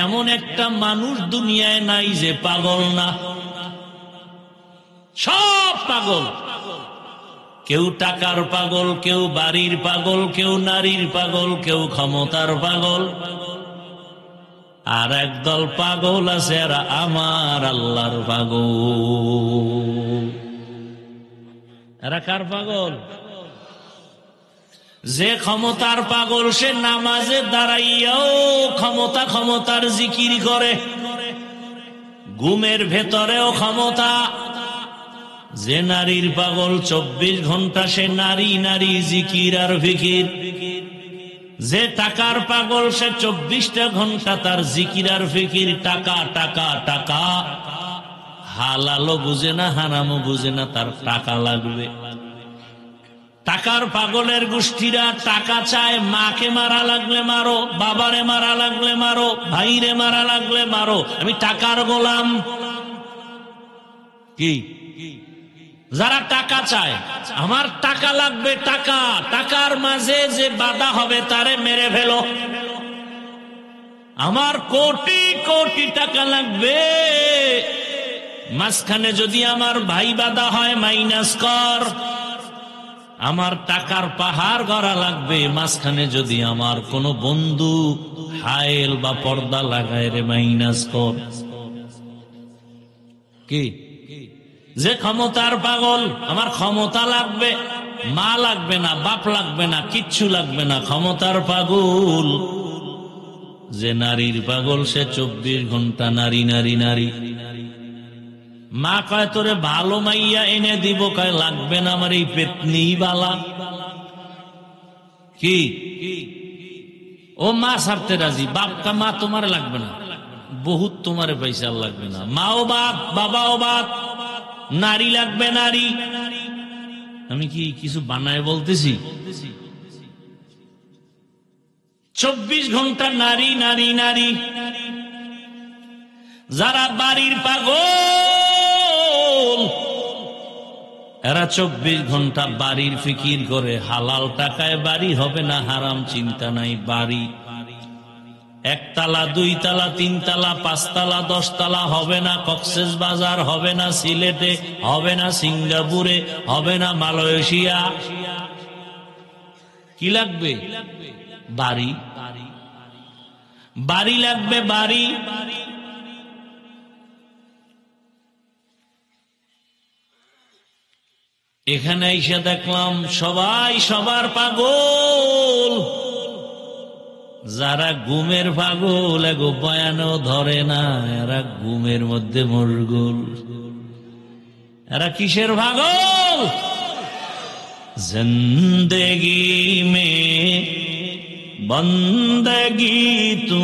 এমন একটা মানুষ দুনিয়ায় নাই যে পাগল না, সব পাগল। কেউ টাকার পাগল, কেউ বাড়ির পাগল, কেউ নারীর পাগল, কেউ ক্ষমতার পাগল, আর একদল পাগল আছে এরা আমার আল্লাহর পাগল। এরা কার পাগল? যে ক্ষমতার পাগল সে নামাজে দাঁড়াইয়াও ক্ষমতার জিকির করে, ঘুমের ভেতরেও ক্ষমতা। যে নারীর পাগল 24 ঘন্টা সে নারী জিকির আর ফিকির। যে টাকার পাগল সে 24টা ঘন্টা তার জিকির আর ফিকির, টাকা টাকা টাকা, হালালও বুঝে না হারামও বুঝে না, তার টাকা লাগবে। টাকার পাগলের গোষ্ঠীরা টাকা চায়, মাকে মারা লাগলে মারো, বাবারে মারা লাগলে মারো, ভাইরে মারা লাগলে মারো, আমি টাকার গোলাম। কি যারা টাকা চায়, আমার টাকা লাগবে, টাকা, টাকার মাঝে যে বাধা হবে তারে মেরে ফেলো, আমার কোটি কোটি টাকা লাগবে, মাঝখানে যদি আমার ভাই বাধা হয় মাইনাস কর, আমার টাকার পাহাড় গড়া লাগবে, মাঝখানে যদি আমার কোন বন্ধু হায়েল বা পর্দা লাগায় রে মাইনাস কর। কি যে ক্ষমতার পাগল, আমার ক্ষমতা লাগবে, মা লাগবে না, বাপ লাগবে না, কিচ্ছু লাগবে না, ক্ষমতার পাগল। যে নারীর পাগল সে 24 ঘন্টা নারী নারী নারী। মা কয় তোরে ভালো মাইয়া এনে দিব, কয় লাগবে না, আমার এই পেতনি বালা। কি ও মা ছাড়তে রাজি, বাপ কা মা তোমার লাগবে না, বহুত তোমারে পয়সা লাগবে না, মাও বাপ বাবাও বাপ, নারী লাগবে নারী। আমি কি কিছু বানায় বলতেছি? 24 ঘন্টা নারী নারী নারী। যারা বাড়ির পাগল এরা 24 ঘন্টা বাড়ির ফিকির করে, হালাল টাকায় বাড়ি হবে না, হারাম চিন্তা নাই, বাড়ি 1 তালা 2 তালা 3 তালা 5 তালা 10 তালা হবে না, কক্সেস বাজার হবে না, সিলেটে হবে না, সিঙ্গাপুরে হবে না, মালয়েশিয়া। কি লাগবে? বাড়ি, বাড়ি লাগবে, বাড়ি। এখানে এসে দেখলাম সবাই সবার পাগল। যারা ঘুমের পাগল এগো বয়ানও ধরে না, এরা ঘুমের মধ্যে মশগুল। এরা কিসের পাগল? জিন্দেগি মে বন্দগি তু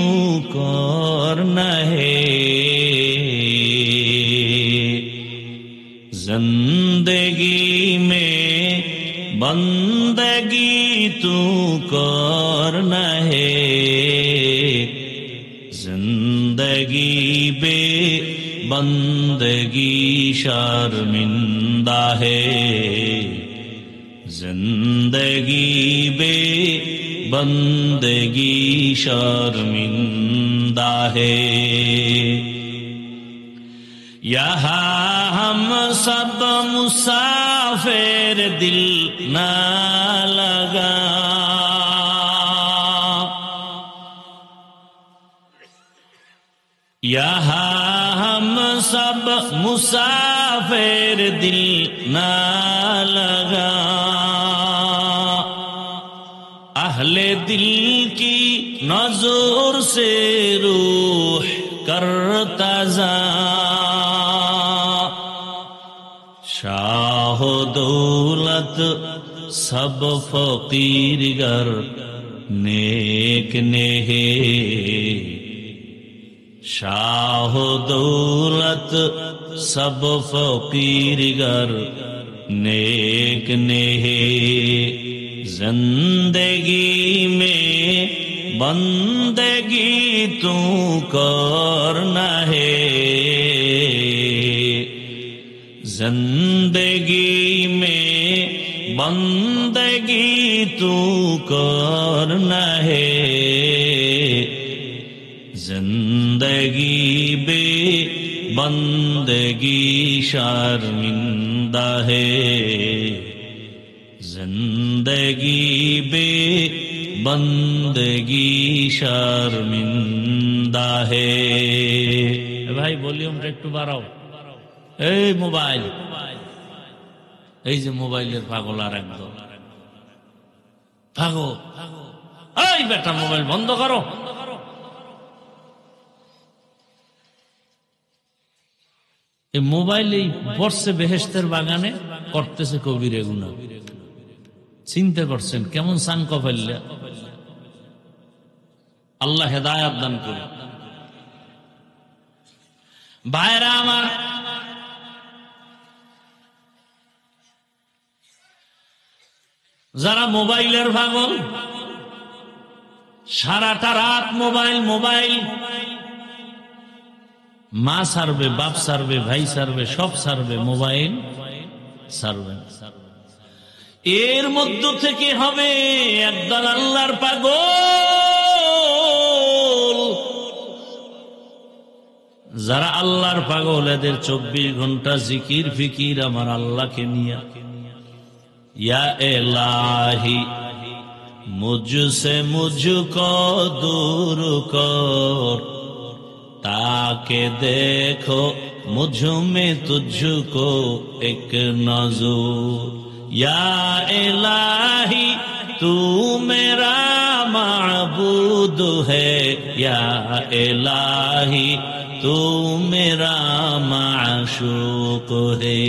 করনা হে, जिंदगी में बंदगी तू करना है, जिंदगी बे बंदगी शर्मिंदा है, जिंदगी बे बंदगी शर्मिंदा है। यहाँ हम सब मुसाफिर दिल ना लगा, यहाँ हम सब मुसाफिर दिल ना लगा, अहले दिल की नजर से रूह करता जा, शाह दौलत सब फकीर गर नेक नेहे, शाह दौलत सब फकीर गर नेक नेहे, जिंदगी में बंदगी तू करना है, जिंदगी में बंदगी तू करना है, जिंदगी बे बंदगी शर्मिंदा है, जिंदगी बे बंदगी शर्मिंदा है। भाई वॉल्यूमটা একটু বাড়াও। এই মোবাইল, এই যে মোবাইলের পাগল আর একদম পাগল, এই বেটা মোবাইল বন্ধ করো। এই মোবাইলেই বসছে বেহেশতের বাগানে, করতেছে কবিরে গুনাহ। চিন্তা করছেন কেমন সাঙ্ক ফেললে? আল্লাহ হেদায়াত দান করে। ভাইরা আমার, যারা মোবাইলের পাগল, সারাটা রাত মোবাইল মোবাইল, মা সারবে, বাপ সারবে, ভাই সারবে, সব সারবে, মোবাইল সারবে। এর মধ্য থেকে হবে একদল আল্লাহর পাগল। যারা আল্লাহর পাগল, এদের 24 ঘন্টা জিকির ফিকির আমার আল্লাহকে নিয়া। ইয়া ইলাহি মুঝসে মুঝকো দূর কর, ताके देखो मुझ में तुझको एक नजर, या इलाही तू मेरा माबूद है, या इलाही तू मेरा माशूक है।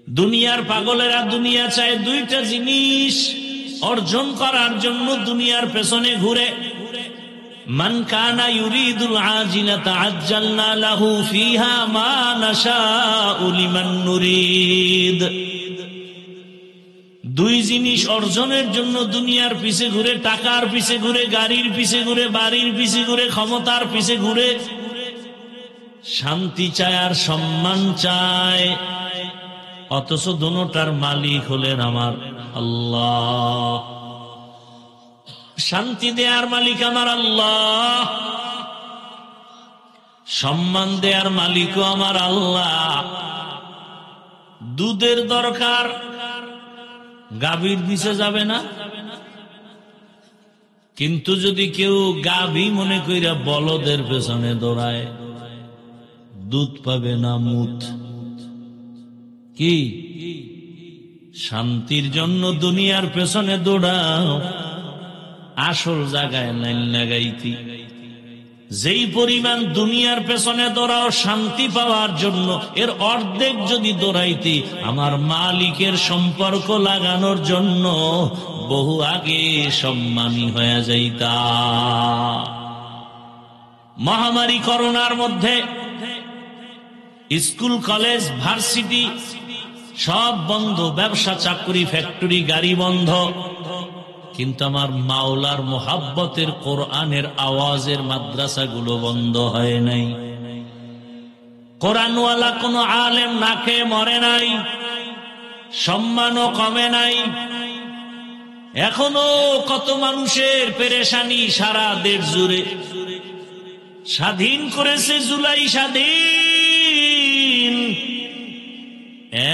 দুনিয়ার পাগলেরা দুনিয়া চায়, দুইটা জিনিস অর্জন করার জন্য দুনিয়ার পেছনে ঘুরে। মান কানা ইউরিদুল আজিলাতা আজ্জালনা লাহু ফিহা মা নাশাউ লিমান নুরিদ। দুই জিনিস অর্জনের জন্য দুনিয়ার পিছে ঘুরে, টাকার পিছে ঘুরে, গাড়ির পিছে ঘুরে, বাড়ির পিছে ঘুরে, ক্ষমতার পিছে ঘুরে। শান্তি চায় আর সম্মান চায়, অথচ দুটোটার মালিক হলেন আমার আল্লাহ। শান্তি দেয়ার মালিক আমার আল্লাহ, সম্মান দেয়ার মালিকও আমার আল্লাহ। দুধের দরকার, গাভীর পিছে যাবে না। কিন্তু যদি কেউ গাভী মনে কইরা বলদের পেছনে দৌড়ায়, দুধ পাবে না, মুত। কি শান্তির জন্য দুনিয়ার পেছনে দৌড়াও, আসল জায়গায় লাইন লাগাইতি। যেই পরিমাণ দুনিয়ার পেছনে দৌড়াও শান্তি পাওয়ার জন্য, এর অর্ধেক যদি দৌড়াইতি আমার মালিকের সম্পর্ক লাগানোর জন্য, বহু আগে সম্মানী হয়ে যাইতা। মহামারী করোনার মধ্যে স্কুল কলেজ ভার্সিটি সব বন্ধ, ব্যবসা চাকরি ফ্যাক্টরি গাড়ি বন্ধ। কিন্তু আমার মাওলার মোহাব্বতের কোরআনের আওয়াজের মাদ্রাসাগুলো বন্ধ হয় নাই। কোরআনওয়ালা কোন আলেম না খেয়ে মরে নাই, সম্মানও কমে নাই। এখনো কত মানুষের পেরেশানি সারা দেশ জুড়ে। স্বাধীন করেছে, জুলাই স্বাধীন,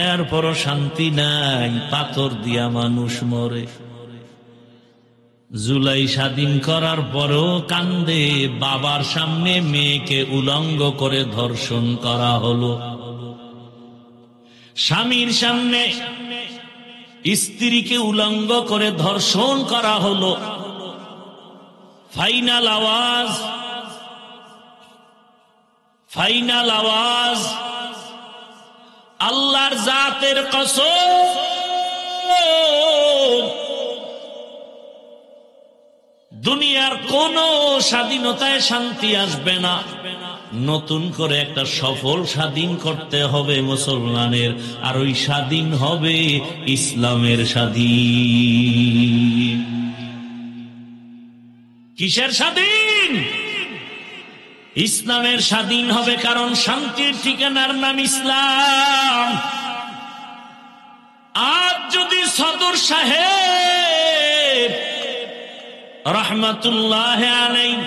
এরপরও শান্তি নাই, পাথর দিয়া মানুষ মরে। জুলাই স্বাধীন করার পরও কান্দে, বাবার সামনে মেয়েকে উলঙ্গ করে ধর্ষণ করা হলো, স্বামীর সামনে স্ত্রীকে উলঙ্গ করে ধর্ষণ করা হলো। ফাইনাল আওয়াজ, ফাইনাল আওয়াজ, আল্লাহর জাতের কসম, দুনিয়ার কোন স্বাধীনতায় শান্তি আসবে না, নতুন করে একটা সফল স্বাধীন করতে হবে মুসলমানের, আর ওই স্বাধীন হবে ইসলামের স্বাধীন। কিসের স্বাধীন? ইসলামের স্বাধীন হবে, কারণ শান্তির ঠিকানার নাম ইসলাম। আজ যদি সদর সাহেব রহমাতুল্লাহ আলাইহি,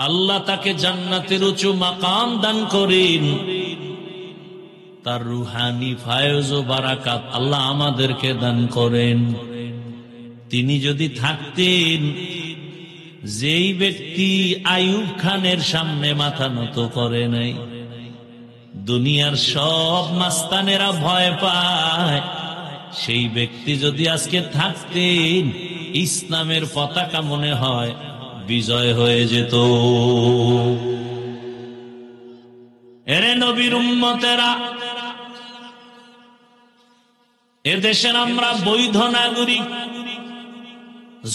আল্লাহ তাকে জান্নাতের উঁচু মাকাম দান করেন, তার রুহানি ফায়জ ও বারাকাত আল্লাহ আমাদেরকে দান করেন। তিনি যদি থাকতেন, যেই ব্যক্তি আইয়ুব খানের সামনে মাথা নত করে নাই, দুনিয়ার সব মাস্তানেরা ভয় পায়, সেই ব্যক্তি যদি আজকে থাকতেন, ইসলামের পতাকা মনে হয় বিজয় হয়ে যেত। এরে নবীর উম্মতেরা, এদেশের আমরা বৈধ নাগরিক।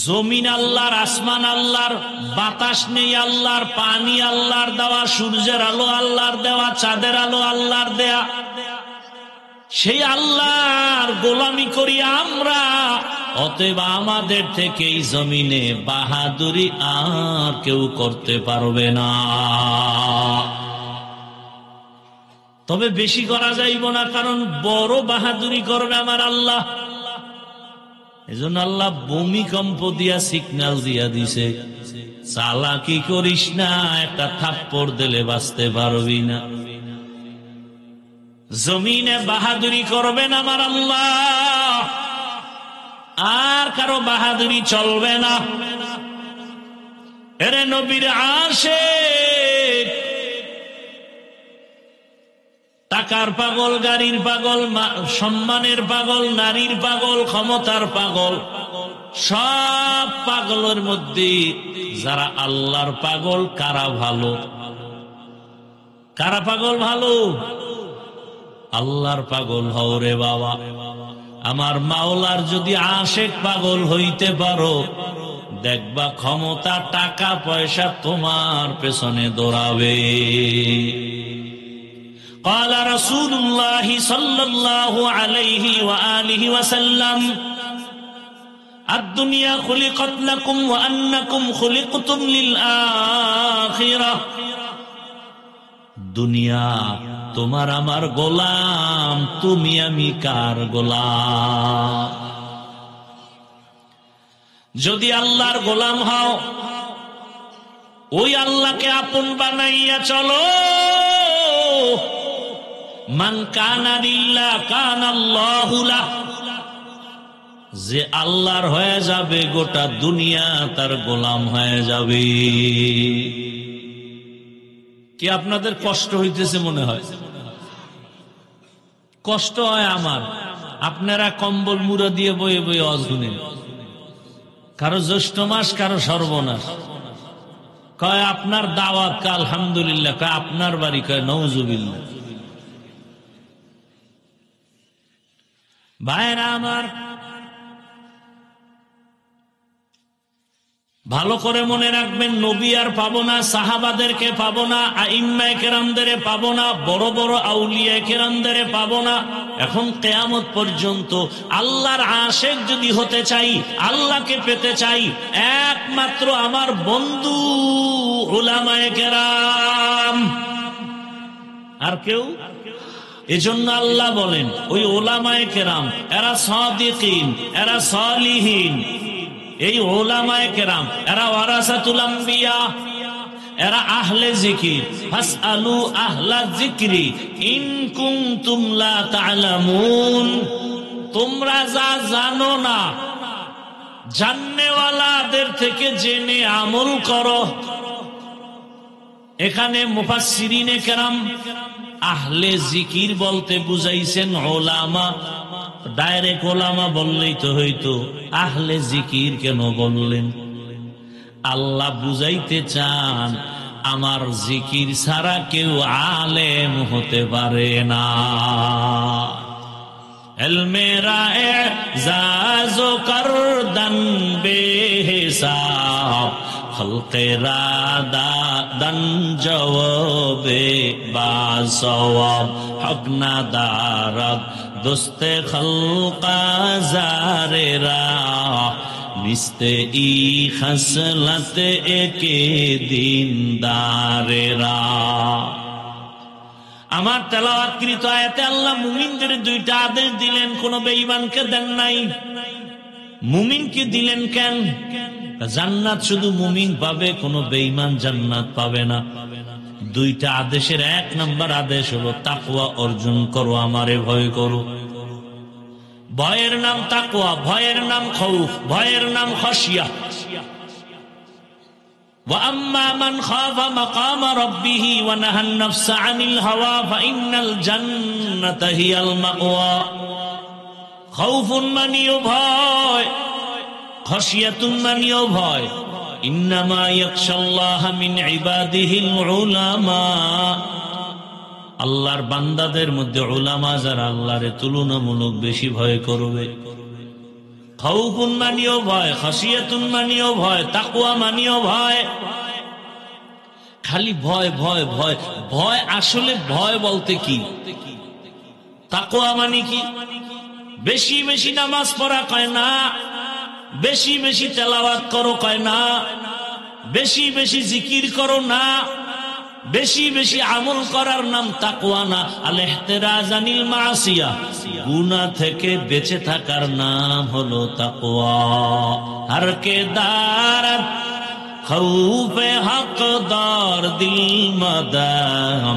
জমিন আল্লাহর, আসমান আল্লাহর, বাতাস নেই আল্লাহর, পানি আল্লাহর দেওয়া, সূর্যের আলো আল্লাহর দেওয়া, চাঁদের আলো আল্লাহর দেয়া। সেই আল্লাহর গোলামি করি আমরা, অতএব আমাদের থেকে এই জমিনে বাহাদুরি আর কেউ করতে পারবে না। তবে বেশি করা যাইব না, কারণ বড় বাহাদুরি করবে আমার আল্লাহ। এজন্য আল্লাহ ভূমিকম্প দিয়া সিগন্যাল দিয়া দিছে, চালাকি করিস না, একটা থাপ্পড় দিলে বাঁচতে পারবি না। জমিনে বাহাদুরি করবেন আমার আল্লাহ, আর কারো বাহাদুরি চলবে না। এরে নবীর আশিক, টাকার পাগল, গাড়ির পাগল, সম্মানের পাগল, নারীর পাগল, ক্ষমতার পাগল, সব পাগলের মধ্যে যারা আল্লাহর পাগল, কারা ভালো? কারা পাগল ভালো? আল্লাহর পাগল হও রে বাবা। আমার মাওলার যদি আশিক পাগল হইতে পারো, দেখবা ক্ষমতা, টাকা পয়সা তোমার পেছনে দৌড়াবে। قال رسول الله صلى الله عليه وآله وسلم الدنيا خلقت لكم وأنكم خلقتم للآخرة। দুনিয়া তোমার আমার গোলাম, তুমি আমি কার গোলাম? যদি আল্লাহর গোলাম হও, ওই আল্লাহকে আপন বানাইয়া চলো। মান কানা লিল্লাহ কানাল্লাহু লাহ। যে আল্লাহর হয়ে যাবে, গোটা দুনিয়া তার গোলাম হয়ে যাবে। কি আপনাদের কষ্ট হইতেছে মনে হয়? কষ্ট হয় আমার। আপনারা কম্বল মুড়া দিয়ে বয়ে বয়ে ওয়াজ শুনেন। কারো জ্যৈষ্ঠ মাস, কারো সর্বনাশ। কয় আপনার দাওয়াত, কা আলহামদুলিল্লাহ। কয় আপনার বাড়ি, কয় নওজুবিল্লাহ। ভাইরা আমার, ভালো করে মনে রাখবেন, নবী আর পাবো না, সাহাবাদেরকে পাবো না, আইম্মায়ে কেরামদের পাবো না, বড় বড় আউলিয়া কেরামদের পাবো না। এখন কিয়ামত পর্যন্ত আল্লাহর আশিক যদি হতে চাই, আল্লাহকে পেতে চাই, একমাত্র আমার বন্ধু উলামায়ে কেরাম, আর কেউ। এজন্য আল্লাহ বলেন, ওই উলামায়ে কেরাম, এরা সাদিকিন, এরা সালিহিন। এই উলামায়ে কেরাম, এরা ওয়ারাসাতুল আম্বিয়া, এরা আহলে জিকির। ফাসআলু আহলা যিকরি ইন কুনতুম লা তা'লামুন, তোমরা যা জানো না জাননেওয়ালাদের থেকে জেনে আমল করো। এখানে মুফাসসিরিনে কেরাম আহলে জিকির বলতে বুঝাইছেন উলামা। ডাইরেক্ট উলামা বললেই তো হইতো, আহলে জিকির কেন বললেন? আল্লাহ বুঝাইতে চান আমার জিকির ছাড়া কেউ আলেম হতে পারে না। এলমেরা এজাজো করদন বেহিসাব, খলকেরা দাদন জওবে বাসওয়াব, হক না দারদ দোস্তে খলকা জারেরা, নিস্তে ই খসলত একে দিনদারেরা। আমার তেলাওয়াতকৃত আয়াতে আল্লাহ মুমিনদের দুইটা আদেশ দিলেন, কোন বেঈমানকে দেন নাই। মুমিনকে দিলেন কেন? জান্নাত শুধু মুমিন পাবে, কোন বেঈমান জান্নাত পাবে না। দুইটা আদেশের এক নাম্বার আদেশ হলো তাকওয়া অর্জন করো, আমারে ভয় করো। ভয়ের নাম তাকওয়া, ভয়ের নাম খৌফ, ভয়ের নাম খশিয়া। وَأَمَّا مَنْ خَافَ مَقَامَ رَبِّهِ وَنَهَى النَّفْسَ عَنِ الْهَوَى فَإِنَّ الْجَنَّةَ هِيَ الْمَأْوَى। خَوْفٌ মানিও ভয়, খশিয়াতুন মানিও ভয়। ইন্নামা ইয়াখশাল্লাহা মিন ইবাদিহিল উলামা, আল্লাহর বান্দাদের মধ্যে উলামা যারা আল্লাহরে তুলনামূলক বেশি ভয় করবে। খাউফুন মানিও ভয়, খাসিয়াতুন মানিও ভয়, তাকওয়া মানিও ভয়। খালি ভয় ভয় ভয় ভয়, আসলে ভয় বলতে কি? তাকওয়া মানে কি? বেশি বেশি নামাজ পড়া কয় না, বেশি বেশি তেলাওয়াত করো কয় না, বেশি বেশি জিকির করো না, বেশি বেশি আমল করার নাম তাকওয়া না। আল ইহতিরাজ আনিল মাসিয়া, গুনাহ থেকে বেঁচে থাকার নাম হলো তাকওয়া। হর কে দারত খৌফে হকদার দিল মাদাম,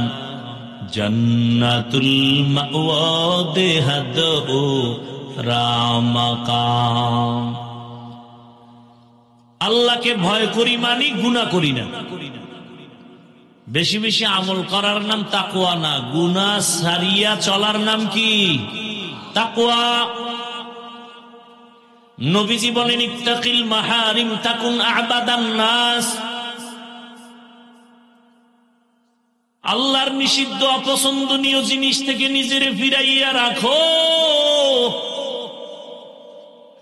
জান্নাতুল মাওয়া দেহদ ও রামাকাম। আল্লাহকে ভয় করি মানি গুনাহ করি না। বেশি বেশি আমল করার নাম তাকওয়া না, গুনাহ ছাড়িয়া চলার নাম কি? তাকওয়া। নবীজি বলেন ইত্তাকিল মাহারিম তাকুন আবাদান নাস। আল্লাহর নিষিদ্ধ অপছন্দনীয় জিনিস থেকে নিজেরে ফিরাইয়া রাখো,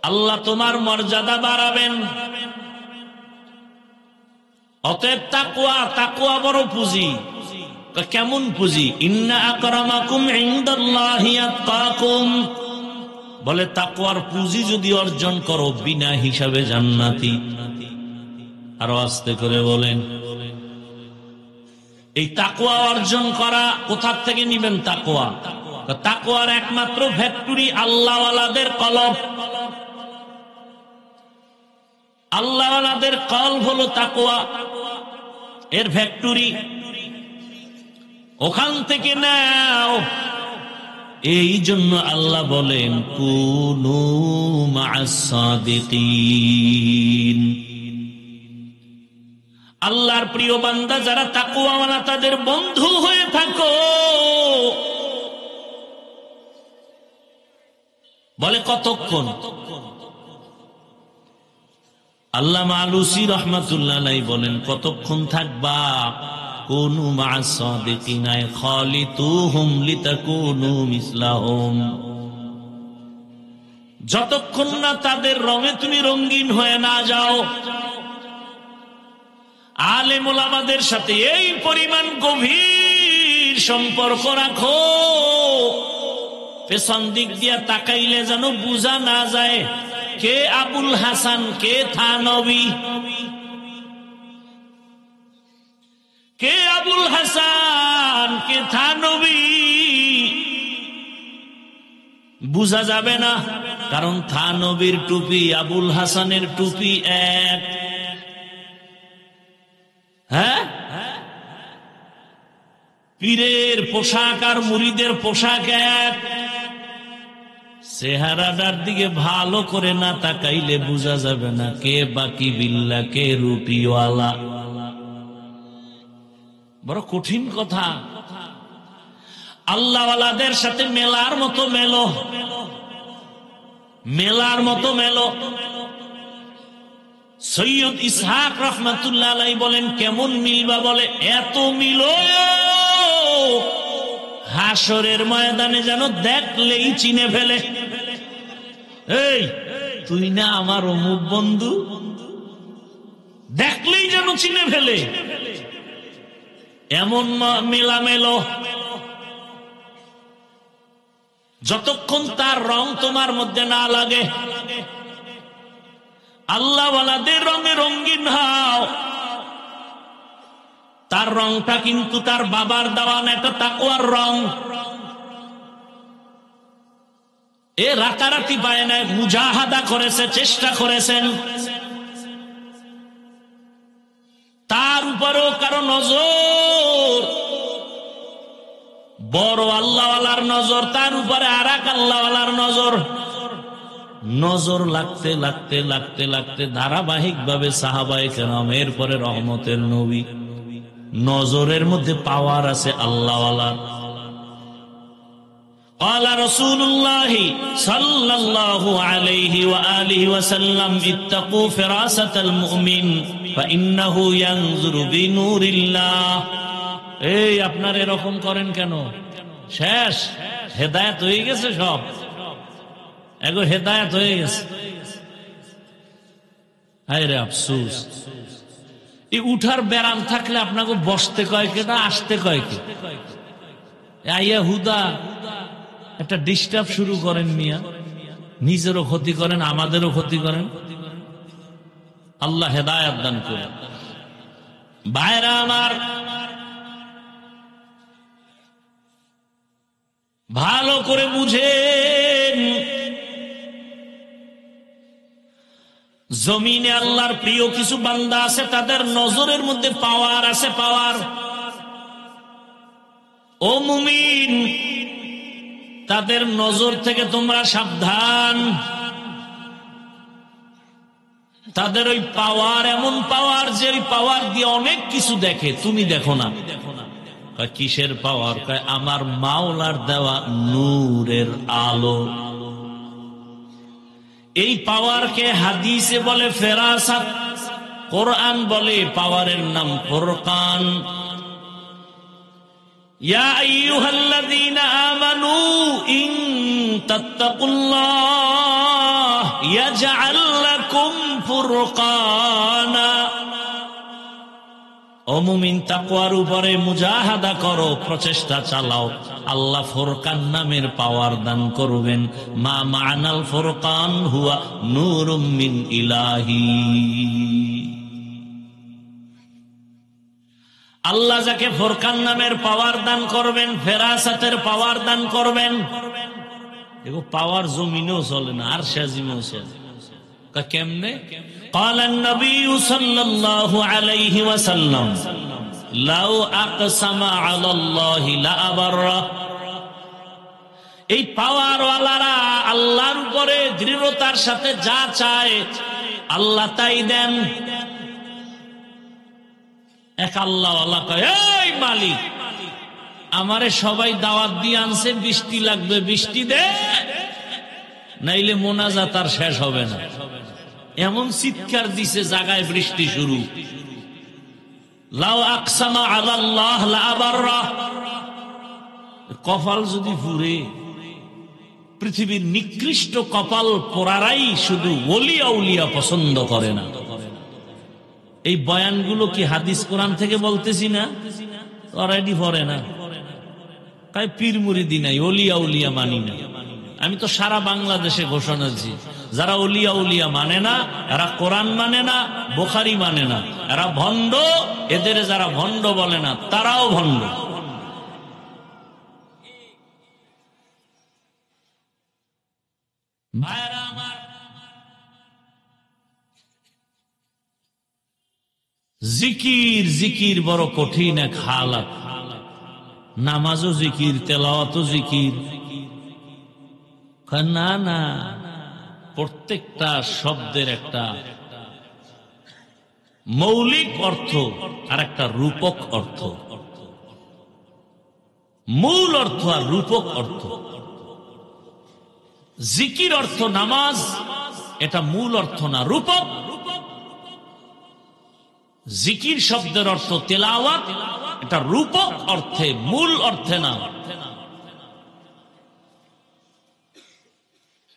আল্লাহ তোমার মর্যাদা বাড়াবেন। অতএব তাকওয়া, তাকওয়া বড় পুঁজি। কেমন পুঁজি? ইন্না আকরামাকুম ইনদাল্লাহি আতকাকুম, বলে তাকওয়ার পুঁজি যদি অর্জন করো বিনা হিসাবে জান্নাতি। আরো আস্তে করে বলেন, এই তাকওয়া অর্জন করা কোথা থেকে নিবেন? তাকওয়া, তাকওয়ার একমাত্র ফ্যাক্টরি আল্লাহওয়ালাদের কলব। আল্লাহওয়ালাদের কলব হলো তাকওয়া, এর ফ্যাক্টরি। ওখান থেকে নাও। এই জন্য আল্লাহ বলেন কুনু মা'আস সাদিকিন। আল্লাহর প্রিয় বান্দা যারা তাকওয়াওয়ালা তাদের বন্ধু হয়ে থাকো। বলে কতক্ষণ? আল্লামা আলুসি রহমাতুল্লাহ আলাইহি বলেন কতক্ষণ থাকবা? কুনু মা'আস সাদিকিন খালিতুহুম লিতাকুনু মিসলাহুম, যতক্ষণ না তাদের রঙে তুমি রঙিন হয়ে না যাও। আলেম ওলামাদের সাথে এই পরিমাণ গভীর সম্পর্ক রাখো, পেছন দিক দিয়া তাকাইলে যেন বুঝা না যায় কে আবুল হাসান, কে থানবী। কে আবুল হাসান, কে থানবী বুঝা যাবে না, কারণ থানবীর টুপি আবুল হাসানের টুপি এক। হ্যাঁ, পীরের পোশাক আর মুরিদের পোশাক এক। চেহারাটার দিকে ভালো করে না তাকাইলে বোঝা যাবে না কে বাকি বিল্লা কে রুটিওয়ালা। বড় কঠিন কথা। আল্লাহওয়ালাদের সাথে মেলার মতো মেলো, মেলার মতো মেলো। সৈয়দ ইসহাক রহমাতুল্লাহ আলাইহি বলেন কেমন মিলবা, বলে এত মিলো হাসরের ময়দানে যেন দেখলেই চিনে ফেলে। এই তুই না আমার অমুক বন্ধু, দেখলেই যেন চিনে ফেলে, এমন মেলা মেলো। যতক্ষণ তার রং তোমার মধ্যে না লাগে। আল্লাহওয়ালাদের রঙে রঙিন হও। তার রংটা কিন্তু তার বাবার দেওয়ান একটা তাকওয়ার রং। এ রাতারাতি পায় না, মুজাহাদা করেছে, চেষ্টা করেছেন। তার উপরেও কারো নজর, বড় আল্লাহওয়ালার নজর, তার উপরে আর এক আল্লাহওয়ালার নজর। নজর লাগতে লাগতে লাগতে লাগতে ধারাবাহিক ভাবে সাহাবায়ে কেরাম, এরপরে রহমতের নবী, নজরের মধ্যে পাওয়ার আছে আল্লাহওয়ালার। قال رسول الله صلى الله عليه وآله وسلم اتقوا فراسة المؤمن فإنه ينظر بنور الله। এই আপনারা এরকম করেন কেন? শেষ হেদায়েত হয়ে গেছে, সব এগো হেদায়েত হয়ে গেছে। আরে আফসোস, এই উঠার ব্যারাম থাকলে আপনাকে বসতে কয় কেটা, আসতে কয় কে? আইয়া হুদা একটা ডিস্টার্ব শুরু করেন মিয়া, নিজেরও ক্ষতি করেন, আমাদেরও ক্ষতি করেন। আল্লাহ হেদায়েত দান করেন। ভাইরা আমার, ভালো করে বুঝেন, জমিনে আল্লাহর প্রিয় কিছু বান্দা আছে, তাদের নজরের মধ্যে পাওয়ার আছে, পাওয়ার। ও মুমিন, তাদের নজর থেকে তোমরা সাবধান। তাদের ওই পাওয়ার এমন পাওয়ার যে ওই পাওয়ার দিয়ে অনেক কিছু দেখে, তুমি দেখো না। কিসের পাওয়ার? আমার মাওলার দেওয়া নূরের আলো। এই পাওয়ারকে হাদিসে বলে ফেরাসাত, কোরআন বলে পাওয়ারের নাম ফুরকান। ইয়া আইয়ুহাল্লাযীনা আমানু ইন তাত্তাকুল্লাহ ইয়াজআল লাকুম ফুরকানা। ও মুমিন, তাকওয়ার উপরে মুজাহাদা করো, প্রচেষ্টা চালাও, আল্লাহ ফুরকান নামের পাওয়ার দান করবেন। মা মা'নাল ফুরকান হুয়া নূরুম মিন ইলাহি। আল্লাহ যাকে ফুরকান নামের পাওয়ার দান করবেন, ফেরাসাতের পাওয়ার দান করবেন, দেখো পাওয়ার জমিনেও চলে না, আর সাজিমেও চলে। কেমনে? قال النبي صلى الله عليه وسلم لو اقسم على الله لأبره। এই পাওয়ার ওয়ালারা আল্লাহর উপরে দৃঢ়তার সাথে যা চায় আল্লাহ তাই দেন। এক আল্লাহওয়ালা কয়, এই মালিক, আমারে সবাই দাওয়াত দিয়ে আনছে, বৃষ্টি লাগবে, বৃষ্টি দে, নাইলে মোনাজাত আর শেষ হবে না। এমন চিৎকার দিছে, জাগায় বৃষ্টি শুরু। লাউ আকসামা আলাল্লাহ লাআবাররা। কপাল যদি পুরে, পৃথিবীর নিকৃষ্ট কপাল পোড়ারাই শুধু ওলি আউলিয়া পছন্দ করে না। এই বয়ানগুলো কি হাদিস কোরআন থেকে বলতেছি না? অলরেডি পড়ে না, তাই পীর মুরিদি নাই, ওলিয়া উলিয়া মানি না। আমি তো সারা বাংলাদেশে ঘোষণা দিচ্ছি, যারা ওলিয়া উলিয়া মানে না, এরা কোরআন মানে না, বুখারী মানে না, এরা ভণ্ড। এদের যারা ভণ্ড বলে না, তারাও ভণ্ড। ভাইরা আমার, জিকির জিকির বড় কঠিন এক হালাত। নামাজও জিকির, তেলাওয়াতও জিকির। না না, প্রত্যেকটা শব্দের একটা মৌলিক অর্থ আর একটা রূপক অর্থ, মূল অর্থ আর রূপক অর্থ। জিকির অর্থ নামাজ, এটা মূল অর্থ না, রূপক। জিকির শব্দের অর্থ তেলাওয়াত, এটা রূপক অর্থে, মূল অর্থে না।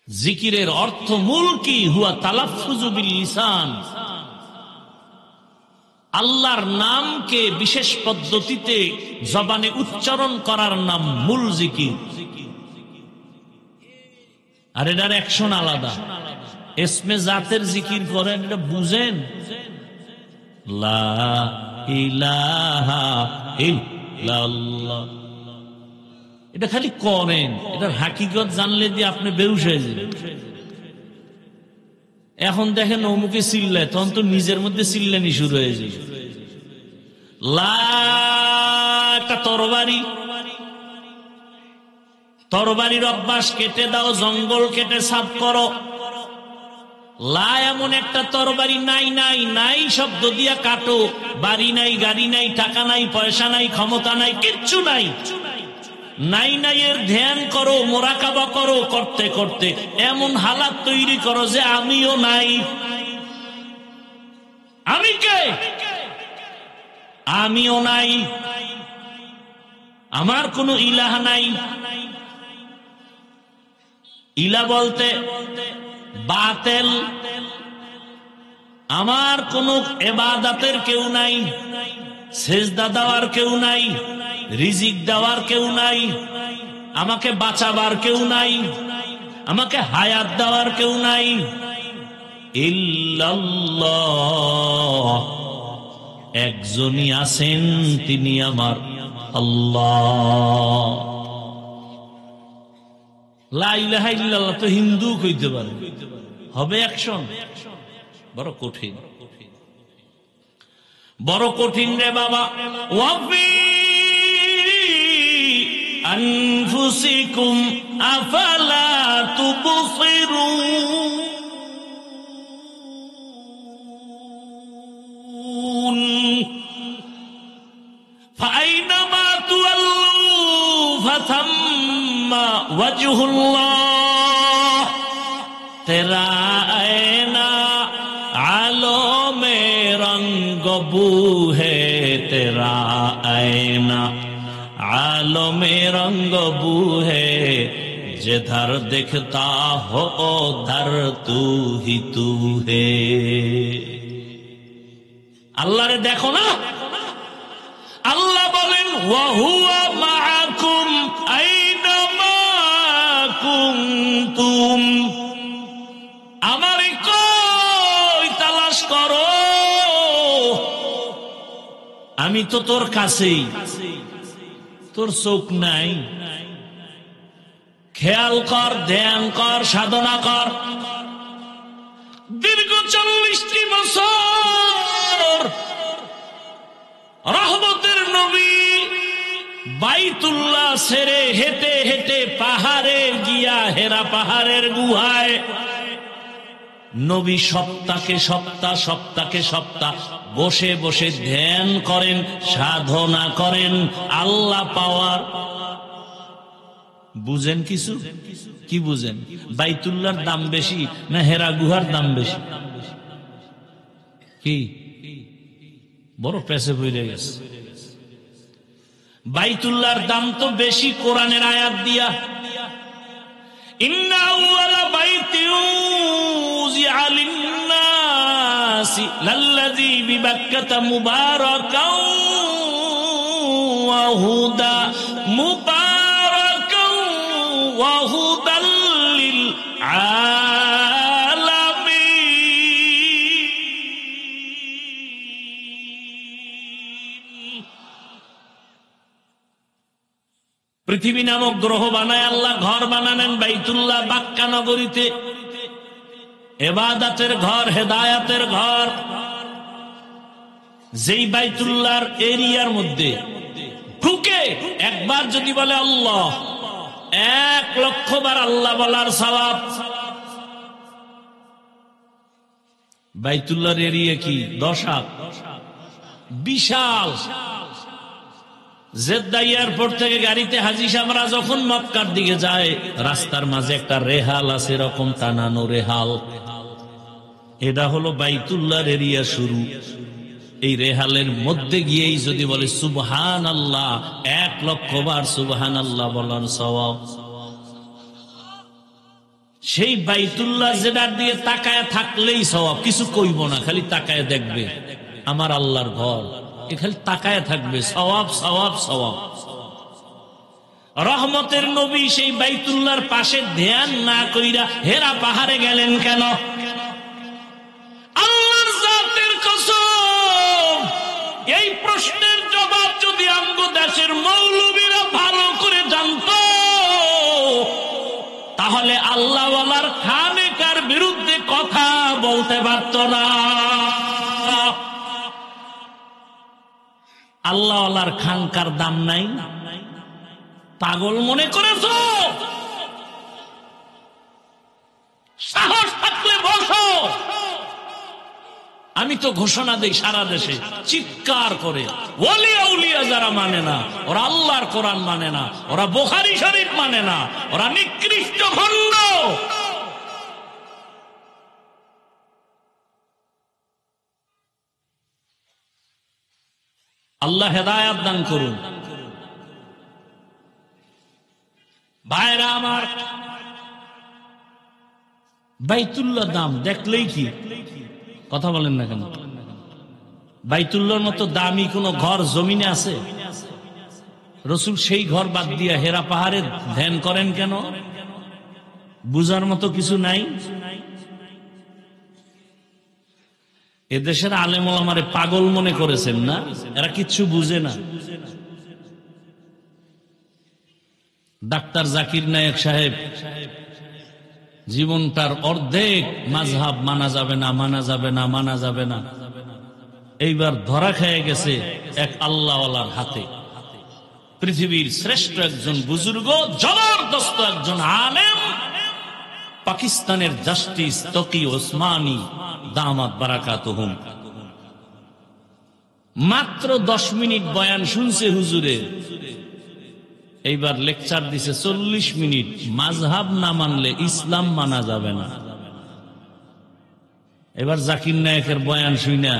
জিকিরের অর্থ মূল কি? হুয়া তালাফফুযু বিল লিসান, আল্লাহর নামকে বিশেষ পদ্ধতিতে জবানে উচ্চারণ করার নাম মূল জিকির। আর এটার অ্যাকশন আলাদা। ইসমে জাতের জিকির করেন, এটা বুঝেন? লা ইলাহা ইল্লাল্লাহ, এটা খালি করেন, এটার হাকিকত জানলে দিয়ে আপনি বেহুশ হয়ে যাবেন। এখন দেখেন অমুকে চিল্লায়, তখন তো নিজের মধ্যে চিল্লানি শুরু হয়ে যায়। লা একটা তরবারি, তরবারির অভ্যাস কেটে দাও, জঙ্গল কেটে সাফ করো। লা এমন একটা তরবারি নাই, নাই নাই শব্দ দিয়া কাটো। বাড়ি নাই, গাড়ি নাই, টাকা নাই, পয়সা নাই, ক্ষমতা নাই, কিচ্ছু নাই। নাই নাই এর ধ্যান করো, মোরাকাবা করো, করতে করতে এমন হালাত তৈরি করো যে আমিও নাই। আমি কে? আমিও নাই, আমার কোনো ইলাহ নাই। ইলা বলতে বাতেল, আমার কোনো ইবাদতের কেউ নাই, সেজদা দেওয়ার কেউ নাই, রিজিক দেওয়ার কেউ নাই, আমাকে বাঁচাবার কেউ নাই, আমাকে হায়াত দেওয়ার কেউ নাই। ইল্লাল্লাহ, একজনই আছেন, তিনি আমার আল্লাহ। লা ইলাহা ইল্লাল্লাহ তো হিন্দু কইতে পারে, হবে অ্যাকশন? বড় কঠিন, বড় কঠিন রে বাবা। ওয়াফি আনফুসিকুম আফালা তুবসিরুন ফাইনামা তুওয়াল্লু ফাথাম্মা ওয়াজহুল্লাহ তেরা আয়না আলো মে রঙ্গ বু হে তেরা আয়না आलो में रंग बू है जिधर दिखता हो उधर तू ही तू है। আল্লাহ রে দেখো না? আল্লাহ বলেন ওয়া হুয়া মাআকুম আইনামা কুনতুম, আমারে কই তালাশ করো, আমি তো তোর কাছেই। তোর চোখ নাই? খেয়াল কর, ধ্যান কর, সাধনা কর। দীর্ঘ 40টি বছর রহমতের নবী বাইতুল্লাহ ছেড়ে হেঁটে হেঁটে পাহাড়ে গিয়া, হেরা পাহাড়ের গুহায় নবী সপ্তাহে সপ্তাহ বসে বসে ধ্যান করেন, সাধনা করেন আল্লাহ পাওয়ার। বুঝেন কিছু? কি বুঝেন? বাইতুল্লাহর দাম বেশি না হেরা গুহার দাম বেশি? কি বড় পেছে বইরে গেছে। বাইতুল্লাহর দাম তো বেশি কোরআনের আয়াত দিয়া, ইন্না আউয়ালা বাইতিন উযিআ লিন-নাসি লাল্লাযী বিবাক্কাতা মুবারাকান ওয়া হুদা মুবারাকান ওয়া হুদাল লিল আলামিন। পৃথিবী নামক গ্রহ বানায় আল্লাহ ঘর বানালেন বাইতুল্লাহ বাক্কা নগরীতে, ইবাদতের ঘর, হেদায়াতের ঘর। যেই বাইতুল্লাহর এরিয়ার মধ্যে ঢুকে একবার যদি বলে আল্লাহ, 1,00,000 বার আল্লাহ বলার সওয়াব। বাইতুল্লাহর এরিয়া কি 10 হাত, বিশাল। জেদ্দা এয়ারপোর্ট থেকে গাড়িতে হাজী সাহেবরা যখন মক্কার দিকে যায়, রাস্তার মাঝে একটা রেহাল আছে, এরকম টানানো রেহাল। এটা হলো বাইতুল্লাহর এরিয়া শুরু। এই রেহালের মধ্যে গিয়েই যদি বলে সুবহানাল্লাহ, 1,00,000 বার সুবহানাল্লাহ বলার সওয়াব। সেই বাইতুল্লাহ যেটার দিয়ে তাকায় থাকলেই সওয়াব, কিছু কইব না, খালি তাকায় দেখবে আমার আল্লাহর ঘর, খালি তাকায় থাকবে, সওয়াব সওয়াব সওয়াব। রহমতের নবী সেই বাইতুল্লাহর পাশে ধ্যান না কইরা হেরা পাহাড়ে গেলেন কেন? আল্লাহর জাতের কসম, এই প্রশ্নের জবাব যদি আমগো দেশের মৌলবীরা ভালো করে জানতো, তাহলে আল্লাহওয়ালার খানেকার বিরুদ্ধে কথা বলতে পারত না। আল্লাহওয়ালার খানকার দাম নাই, পাগল মনে করেছো? সাহস থাকলে বসো। আমি তো ঘোষণা দেই সারা দেশে চিৎকার করে, ওলি আউলিয়া যারা মানে না, ওরা আল্লাহর কোরআন মানে না, ওরা বুখারী শরীফ মানে না, ওরা নিকৃষ্ট ভণ্ড। আল্লাহ হেদায়েত দান করুন। ভাইরা আমার, বাইতুল্লাহ দাম দেখলেই কি কথা বলেন না কেন? বাইতুল্লাহর মতো দামি কোন ঘর জমিনে আছে? রাসূল সেই ঘর বাদ দিয়ে হেরা পাহাড়ে ধ্যান করেন কেন? বুঝার মতো কিছু নাই? এদেশের আলেম ওলামারে পাগল মনে করেছেন না? এরা কিচ্ছু বুঝে না। ডাক্তার জাকির নায়েক সাহেব জীবনটার অর্ধেক মাযহাব মানা যাবে না, মানা যাবে না, মানা যাবে না, এইবার ধরা খেয়ে গেছে এক আল্লাহওয়ালার হাতে। পৃথিবীর শ্রেষ্ঠ একজন বুজুর্গ, জবরদস্ত একজন আলেম, পাকিস্তানের জাস্টিস তকি ওসমানী দামাত বারাকাতুহুম, মাত্র 10 মিনিট বয়ান শুনছে হুজুরের, এইবার লেকচার দিছে 40 মিনিট। মাযহাব না মানলে ইসলাম মানা যাবে না। এবার জাকির নায়েকের বয়ান শুইনা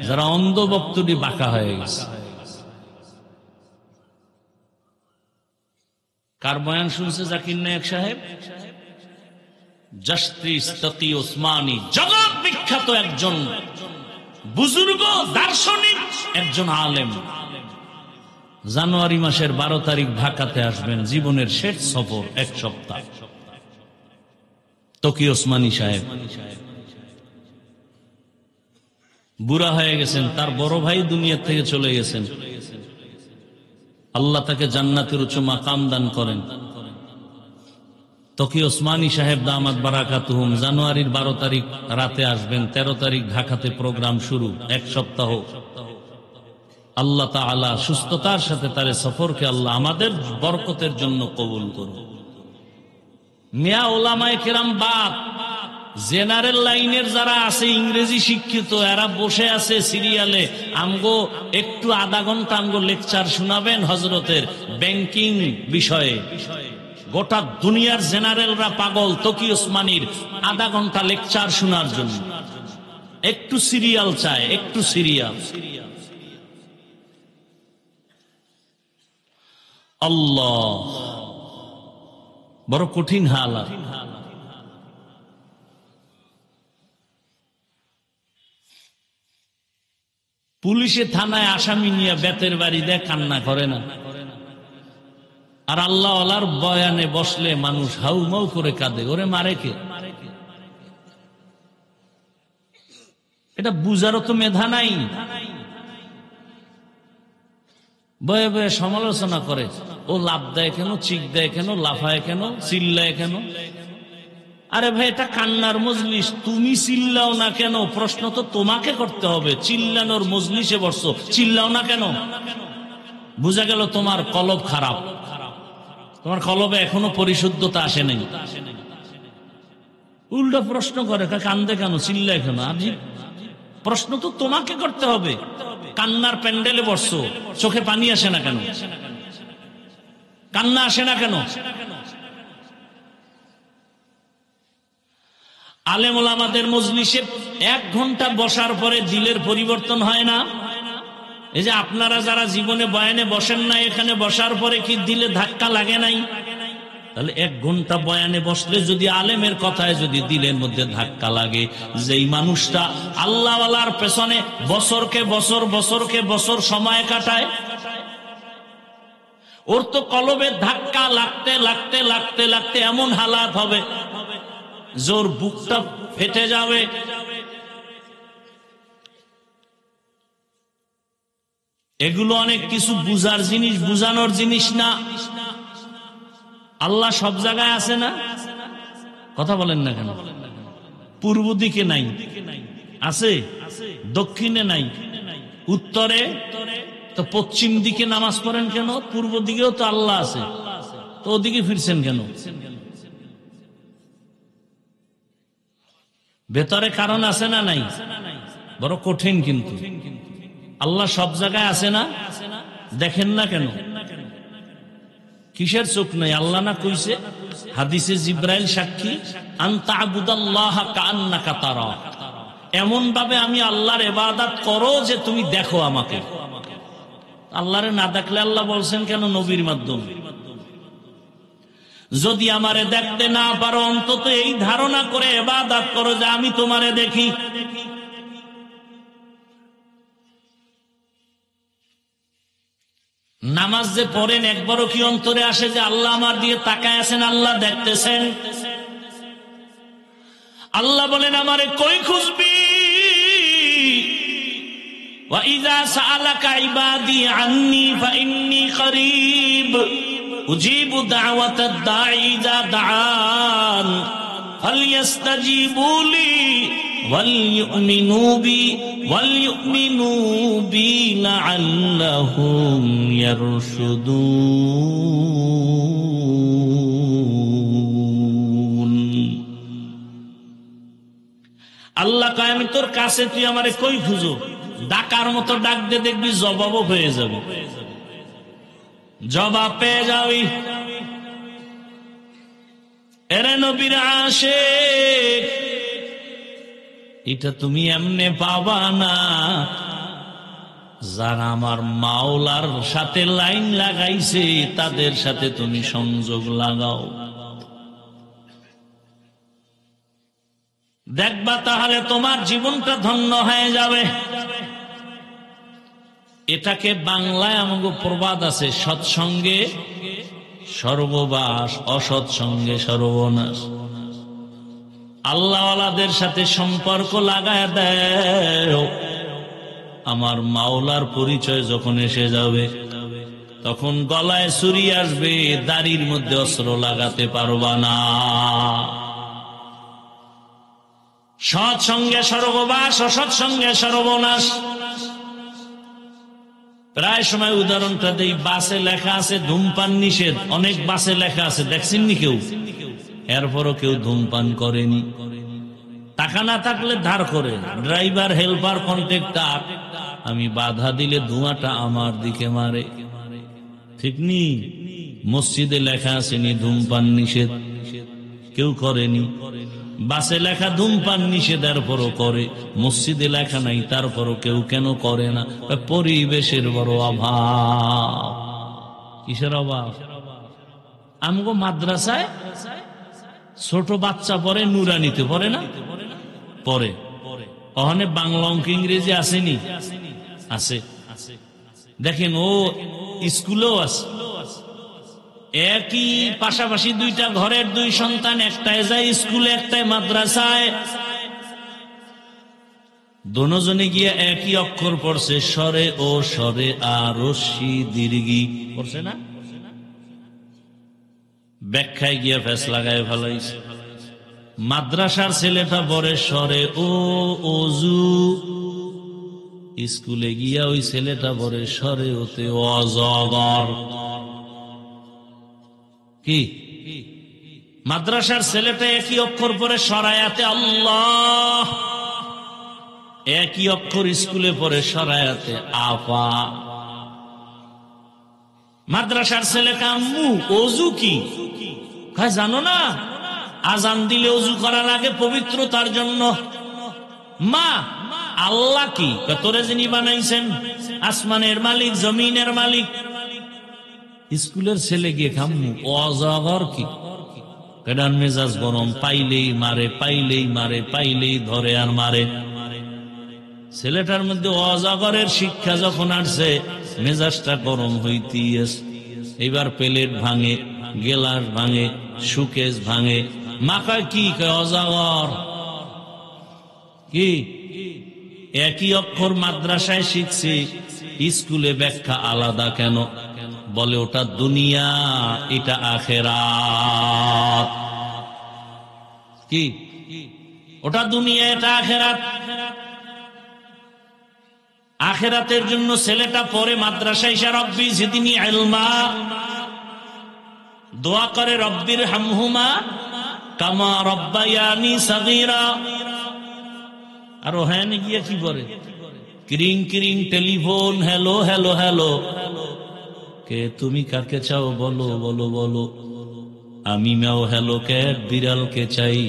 যারা অন্ধ ভক্তটি বাঁকা হয়ে গেছে। কার বয়ান শুনছে জাকির নায়েক সাহেব? জাস্টিস তকি ওসমানী, জগৎ বিখ্যাত একজন বুজুর্গ দার্শনিক, একজন আলেম। জানুয়ারি মাসের 12 তারিখ ঢাকাতে আসবেন, জীবনের শেষ সফর, 1 সপ্তাহ। তকি ওসমানী সাহেব বুড়া হয়ে গেছেন, তার বড় ভাই দুনিয়া থেকে চলে গেছেন। আল্লাহ তাকে জান্নাতের উচ্চ মাকাম দান করেন। তকি ওসমানী সাহেব দামাত বারাকাতুহুম জানুয়ারির 12 তারিখ রাতে আসবেন, 13 তারিখ ঢাকাতে প্রোগ্রাম শুরু, 1 সপ্তাহ। আল্লাহ তাআলা সুস্থতার সাথে তার সফরকে আল্লাহ আমাদের বরকতের জন্য কবুল করুন। মিয়া ওলামায়ে কেরাম বাদ, জেনারেল লাইনের যারা আছে ইংরেজি শিক্ষিত, এরা বসে আছে সিরিয়ালে, আমগো একটু আধা ঘন্টা আমগো লেকচার শোনাবেন হযরতের ব্যাংকিং বিষয়ে। গোটা দুনিয়ার জেনারেলরা পাগল তকি ওসমানীর আধা ঘন্টা লেকচার শোনার জন্য। একটু সিরিয়াল চায়, একটু সিরিয়াল। আল্লাহ, বড় কঠিন হালাত। পুলিশে থানায় আসামি নিয়ে বেতের বাড়ি দেয়, কান্না করে না। আর আল্লাহওয়ালার বয়ানে বসলে মানুষ হাউমাউ করে কাঁদে, ওরে মারে কে? এটা বুঝারও তো মেধা নাই। বয়ে বয়ে সমালোচনা করে, ও লাভ দেয় কেন, চিক দেয় কেন, লাফায় কেন, চিল্লায় কেন? আরে ভাই, এটা কান্নার মজলিস, তুমি চিল্লাও না কেন? প্রশ্ন তো তোমাকে করতে হবে। চিল্লানোর মজলিসে বসছো, চিল্লাও না কেন? বুঝা গেল তোমার কলব খারাপ, তোমার কলবে এখনো পরিশুদ্ধতা আসে নাই। উল্টো প্রশ্ন করে, কান্দে কেন, চিল্লায় কেন? আজীব প্রশ্ন তো তোমাকে করতে হবে। কান্নার প্যান্ডেলে বসছো, চোখে পানি আসে না কেন? কান্না আসে না কেন? আলেম ওলামাদের মজলিসে 1 ঘন্টা বসার পরে দিলের পরিবর্তন হয় না? এই যে আপনারা যারা জীবনে বয়ানে বসেন না, এখানে বসার পরে কি দিলে ধাক্কা লাগে নাই? তাহলে 1 ঘন্টা বয়ানে বসলে যদি আলেমের কথায় যদি দিলের মধ্যে ধাক্কা লাগে, যেই মানুষটা আল্লাহওয়ালার পেছনে বছরকে বছর সময় কাটায়, ওর তো কলবে ধাক্কা লাগতে এমন হালাত হবে জোর বুকটা ফেটে যাবে। এগুলো অনেক কিছু বুঝার জিনিস, বুঝানোর জিনিস না। আল্লাহ সব জায়গায় আছে না? কথা বলেন না কেন? পূর্ব দিকে নাই, আছে? দক্ষিণে নাই, উত্তরে? তো পশ্চিম দিকে নামাজ পড়েন কেন? পূর্ব দিকেও তো আল্লাহ আছে, তো ওদিকে ফিরছেন কেন? ভেতরে কারণ আছে না নাই? বড় কঠিন কিন্তু। আল্লাহ সব জায়গায় আছে না? দেখেন না কেন? কিসের চোখ নাই? আল্লাহ না কইছে হাদিসে জিব্রাইল সাক্ষী, আনতা আবুদাল্লাহ কাআন্নাকা তারা, এমন ভাবে আমি আল্লাহর ইবাদত করো যে তুমি দেখো আমাকে। আল্লাহরে না দেখলে আল্লাহ বলছেন কেন নবীর মাধ্যমে? যদি আমারে দেখতে না পারো, অন্তত এই ধারণা করে ইবাদত করো যে আমি তোমারে দেখি। নামাজ যে পড়েন, একবারও কি অন্তরে আসে যে আল্লাহ আমার দিয়ে তাকায় আছেন, আল্লাহ দেখতেছেন? আল্লাহ বলেন আমারে কই খুঁজবি? ওয়া ইযা সাআলাকা ইবাদি আন্নী ফাইন্নী করিব উজিবু দাওয়াতাদ দাঈ ইযা দাআন ফালইস্তাজিবু লি ওয়ালইউমিনু বি লাআল্লাহুম ইয়ারশুদুন। আল্লাহ কয় আমি তোর কাছে, তুই আমারে কই খুঁজো? ডাকার মতো ডাক দে, দেখবি জবাবও হয়ে যাবে, জবাব পেয়ে যাবি। এরে নবীর আশিক, এটা তুমি এমনে পাবা না। যারা আমার মাওলার সাথে লাইন লাগাইছে তাদের সাথে তুমি সংযোগ লাগাও, দেখবা তাহলে তোমার জীবনটা ধন্য হয়ে যাবে। এটাকে বাংলায় আমাকে প্রবাদ আছে, সৎসঙ্গে সর্ববাস, অসৎসঙ্গে সর্বনাশ। আল্লাহওয়ালাদের সাথে সম্পর্ক লাগায় দেয়, আমার মাওলার পরিচয় যখন এসে যাবে তখন গলায় ছুরি আসবে, দাড়ির মধ্যে অস্ত্র লাগাতে পারবা না। সৎসঙ্গে সর্ববাস, অসৎসঙ্গে সর্বনাশ। প্রায় সময় উদাহরণটা দেই, বাসে লেখা আছে ধূমপান নিষেধ, অনেক বাসে লেখা আছে, দেখছেননি কেউ? এরপরও কেউ ধূমপান করেনি। টাকা না থাকলে ধার করে, ড্রাইভার, হেল্পার, কন্ট্রাক্টর, আমি বাধা দিলে ধোঁয়াটা আমার দিকে মারে, ঠিক নি? মসজিদে লেখা আছে নি ধূমপান নিষেধ, কেউ করেনি। বাসে লেখা ধূমপান নিষেধ, এরপরও করে। মসজিদে লেখা নাই, তারপরও কেউ কেন করে না? পরিবেশের বড় অভাব। কিসের অভাব? আমগো মাদ্রাসায় ছোট বাচ্চা পড়ে, নুরানিতে পড়ে না? পড়ে। ওখানে বাংলা, অঙ্ক, ইংরেজি আসেনি? আছে। দেখেন ও স্কুলেও আছে। একই পাশাপাশি দুইটা ঘরের দুই সন্তান, একটাই যায় স্কুলে, একটাই মাদ্রাসায়। দোনোজনে গিয়ে একই অক্ষর পড়ছে, স্বরে ও স্বরে আর রস্যি দীর্ঘি পড়ছে না? ব্যাখ্যায় গিয়ে ফেস লাগায় ফেলাইছে। মাদ্রাসার ছেলেটা পড়ে স্বরে ও অজু, স্কুলে গিয়া ওই ছেলেটা পরে সরে ওতে অজগর। কি মাদ্রাসার ছেলেটা একই অক্ষর পরে সরায়াতে আল্লাহ, একই অক্ষর স্কুলে পরে সরায়াতে আফা। মাদ্রাসার ছেলেটা আম্মু অজু কি? জানো না, আজান দিলে অজু করা লাগে পবিত্রতার জন্য। মা আল্লাহ কি? তোরে যিনি বানাইছেন, আসমানের মালিক, জমিনের মালিক। স্কুলের ছেলে গিয়ে খাম্মু অজগর কি? কেডার মেজাজ গরম, পাইলেই মারে, পাইলেই মারে, পাইলেই ধরে আর মারে। ছেলেটার মধ্যে অজগরের শিক্ষা যখন আসছে, মেজাজটা গরম হইতেই আছে। এবার প্লেট ভাঙে, গেলাস ভাঙে, সুকেশ ভাঙে। মাকা কি অজগর কি? একই অক্ষর মাদ্রাসায় শিখছি, স্কুলে ব্যাখ্যা আলাদা কেন? বলে ওটা দুনিয়া, এটা আখেরাত। কি ওটা দুনিয়া, এটা আখেরাত। আখেরাতের জন্য ছেলেটা পরে মাদ্রাসায় এসে রব্বি জিদনি ইলমা দোয়া করে, রব্বির হামহুমা কামা রব্বায়ানি সাগীরা। আর ওখানে গিয়ে কি করে? ক্রিং ক্রিং টেলিফোন, হ্যালো হ্যালো হ্যালো। কে তুমি? কাকে চাও? বলো বলো বলো। আমি ম্যাও হ্যালো ক্যাট, বিড়ালকে চাই,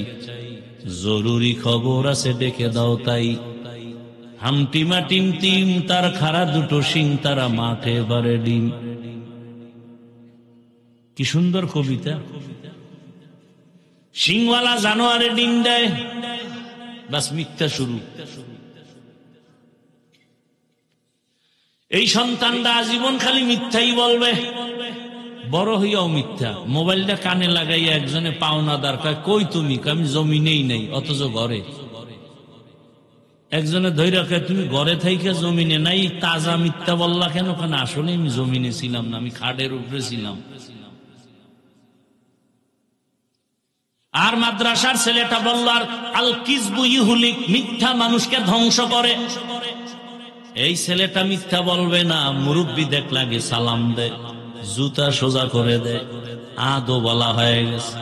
জরুরি খবর আছে ডেকে দাও তাই। হামটিমা টিম টিম, তার খাড়া দুটো শিং, তারা মাঠে বারে ডিম। কি সুন্দর কবিতা! শিংওয়ালা জানোয়ারে ডিম দেয়, বাস মিথ্যা শুরু। এই সন্তানটা আজীবন খালি মিথ্যাই বলবে, বড় হইয়াও মিথ্যা। মোবাইলটা কানে লাগাইয়া একজনে পাওনাদার কয়, কই তুমি? আমি জমিনেই নাই, অথচ ঘরে। একজনে ধৈর্য কয়, তুমি ঘরে থাইকে জমিনে নাই, তাজা মিথ্যা বললা কেন? কেন আসলে আমি জমিনে ছিলাম না, আমি খাটের উপরে ছিলাম। আর মাদ্রাসার ছেলেটা বলল, আর আল কিযবু ইউহলিক, মিথ্যা মানুষকে ধ্বংস করে। এই ছেলেটা মিথ্যা বলবে না, মুরব্বি দেখলাগে সালাম দেয়, জুতা সোজা করে দেয়, আদো বলা হয়ে গেছে।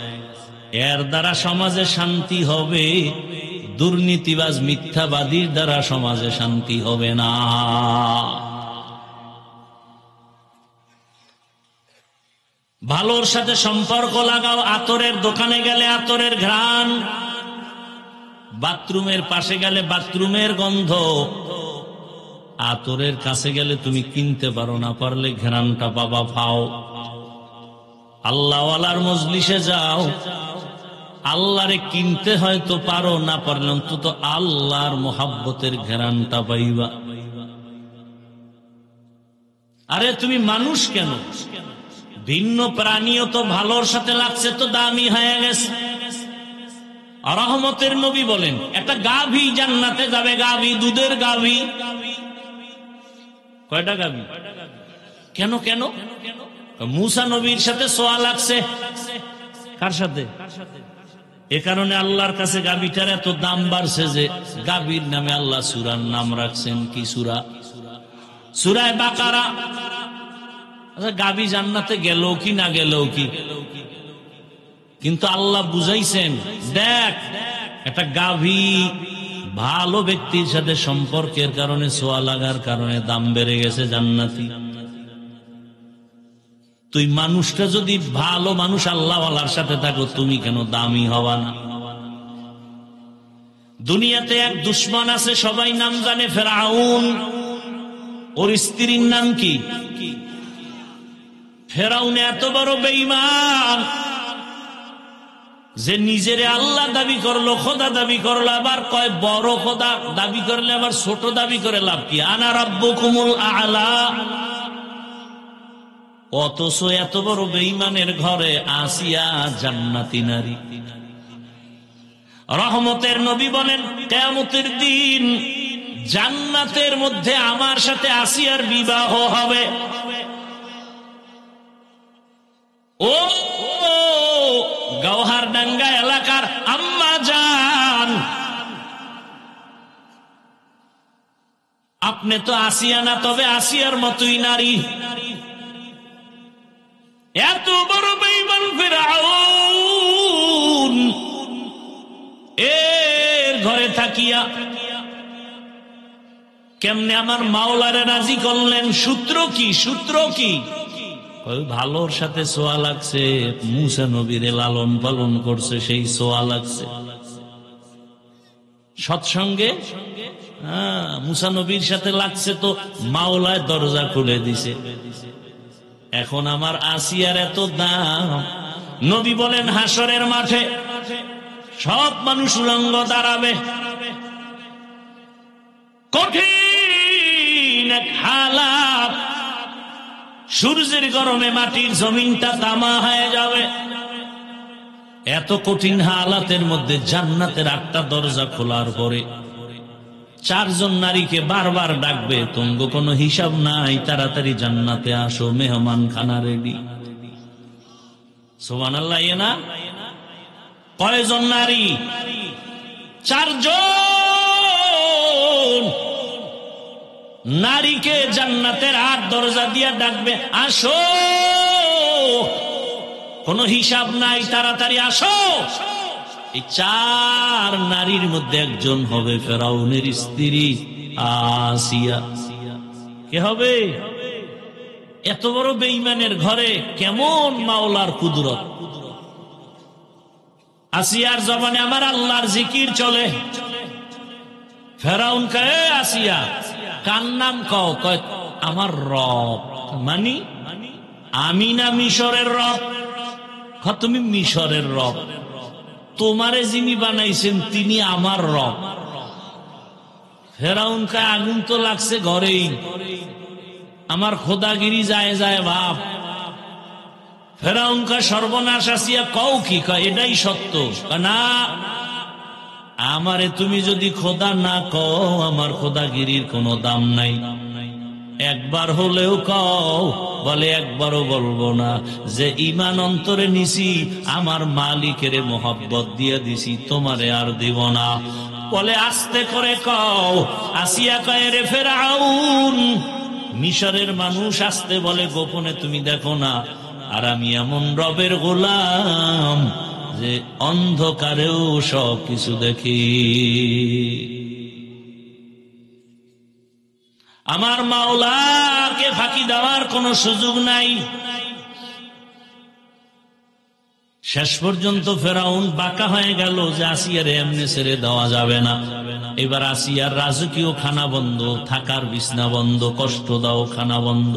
এর দ্বারা সমাজে শান্তি হবে, দুর্নীতিবাজ মিথ্যাবাদীর দ্বারা সমাজে শান্তি হবে না। ভালোর সাথে সম্পর্ক লাগাও। আতরের দোকানে গেলে আতরের ঘ্রাণ, বাথরুমের পাশে গেলে বাথরুমের গন্ধ। আতরের কাছে গেলে তুমি কিনতে পারো, না পারলে ঘ্রাণটা পাবা পাও। আল্লাহওয়ালার মজলিসে যাও, আল্লাহরে কিনতে হয়তো পারো, না পারলে অন্তত আল্লাহর মোহাব্বতের ঘ্রাণটা পাইবা। আরে তুমি মানুষ কেন, ভিন্ন প্রাণীও তো ভালোর সাথে লাগছে তো দামি হয়ে গেছে। রহমতের নবী বলেন, একটা গাভী জান্নাতে যাবে, গাভী, দুধের গাভী। কয়টা গাভী? কেন কেন? মুসা নবীর সাথে সোয়া লাগছে। কার সাথে? এ কারণে আল্লাহর কাছে গাভীটার এত দাম বাড়ছে যে গাভীর নামে আল্লাহ সূরার নাম রাখছেন। কি সূরা? সূরা বাকারা। আচ্ছা, গাভী জান্নাতে গেল কি না গেল কি? কিন্তু আল্লাহ বুঝাইছেন, দেখ একটা গাভী ভালো ব্যক্তির সাথে সম্পর্কের কারণে, সোয়া লাগার কারণে দাম বেড়ে গেছে জান্নাতি। তুই মানুষটা যদি ভালো মানুষ আল্লাহওয়ালার সাথে থাকো, তুমি কেন দামি হবা না? দুনিয়াতে এক দুশ্মন আছে, সবাই নাম জানে, ফেরাউন। ওর স্ত্রীর নাম কি? ফেরাউন এত বড় বেঈমান যে নিজেরে আল্লাহ দাবি করলো, খোদা দাবি করলো, আবার কয় বড় খোদা দাবি করলে আবার ছোট দাবি করে লাভ কি? আনা রাব্বুকুমুল আ'লা। অথচ এত বড় বেঈমানের ঘরে আসিয়া জান্নাতি নারী। রহমতের নবী বলেন, কিয়ামতের দিন জান্নাতের মধ্যে আমার সাথে আসিয়ার বিবাহ হবে। ও গওহারডাঙ্গা এলাকার আম্মা জান, আপনি তো আসিয়া না, তবে আসিয়ার মতোই নারী। এত বড় বেঈমান ফিরআউন, এর ঘরে থাকিয়া কেমনে আমার মাওলারে রাজি করলেন? সূত্র কি? সূত্র কি? ওই ভালোর সাথে সোয়া লাগছে, মুসা নবীরে লালন পালন করছে, সেই সোয়া লাগছে। সৎসঙ্গে মুসা নবীর সাথে লাগছে, তো মাওলায় দরজা খুলে দিছে। এখন আমার আসিয়ার এত দাম। নবী বলেন হাসরের মাঠে সব মানুষ উলঙ্গ দাঁড়াবে, কঠিন এক হালাত, সূর্যের গরমে মাটির জমিনটা তামা হয়ে যাবে। এত কঠিন হালাতের মধ্যে জান্নাতের 8টা দরজা খোলার পরে 4 জন নারীকে বারবার ডাকবে, তোমগো কোনো হিসাব নাই, তাড়াতাড়ি জান্নাতে আসো, মেহমান খানা রেডি। সুবহানাল্লাহ। না কয়জন নারী? 4 জন নারীকে জান্নাতের 8 দরজা দিয়া ডাকবে, আসো, কোনো হিসাব নাই, তাড়াতাড়ি আসো। এই 4 নারীর মধ্যে একজন হবে ফেরাউনের স্ত্রী আসিয়া। কে হবে? এত বড় বেঈমানের ঘরে কেমন মাওলার কুদরত! আসিয়ার জবানে আমার আল্লাহর জিকির চলে। ফেরাউন কয়, আসিয়া কার নাম কও? কয় আমার রব। মানি আমি না মিশরের রব? তুমি মিশরের রব, তোমারে যিনি বানাইছেন তিনি আমার রব। ফেরাউন কয় আগুন তো লাগছে ঘরেই, আমার খোদাগিরি যায় যায় ভাব। ফেরাউন কয় সর্বনাশ, আসিয়া কও কি? কয় এটাই সত্য। না, আমারে তুমি যদি খোদা না কও, আমার খোদাগিরির কোনো দাম নাই। একবার হলেও কও। বলে একবারও বলবো না। যে ঈমান অন্তরে নিছি, আমার মালিকের মোহব্বত দিয়ে দিছি, তোমারে আর দিব না। বলে আস্তে করে কও। আসিয়া কয়, রে ফেরাউন, মিশরের মানুষ আসতে বলে গোপনে তুমি দেখো না, আর আমি এমন রবের গোলাম যে অন্ধকারেও সব কিছু দেখি। আমার মাওলাকে ফাঁকি দেওয়ার কোনো সুযোগ নাই। শেষ পর্যন্ত ফেরাউন বাঁকা হয়ে গেল যে আসিয়ার এমনি ছেড়ে দেওয়া যাবে না। এবার আসিয়ার রাজকীয় খানা বন্ধ, থাকার বিছনা বন্ধ, কষ্ট দাও খানা বন্ধ।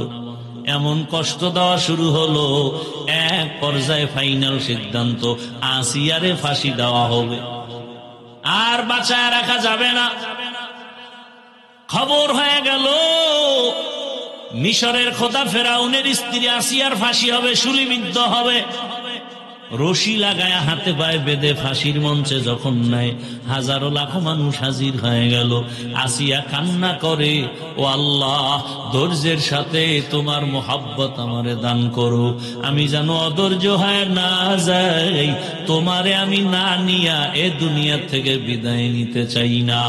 এমন কষ্ট দেওয়া শুরু হলো, এক পর্যায়ে ফাইনাল সিদ্ধান্ত, আসিয়ারে ফাঁসি দেওয়া হবে, আর বাঁচায় রাখা যাবে না। খবর হয়ে গেল মিশরের খোদা ফেরাউনের স্ত্রী আসিয়ার ফাঁসি হবে, শুলিবিদ্ধ হবে। রশি লাগায় হাতে পায়ে বেঁধে ফাঁসির মঞ্চে যখন নেয়, হাজারো লাখো মানুষ হাজির হয়ে গেল। আসিয়া কান্না করে, ও আল্লাহ, ধৈর্যের সাথে তোমার মোহাব্বত আমারে দান করো, আমি যেন অধৈর্য হয়ে না যাই, তোমারে আমি না নিয়া এ দুনিয়া থেকে বিদায় নিতে চাই না।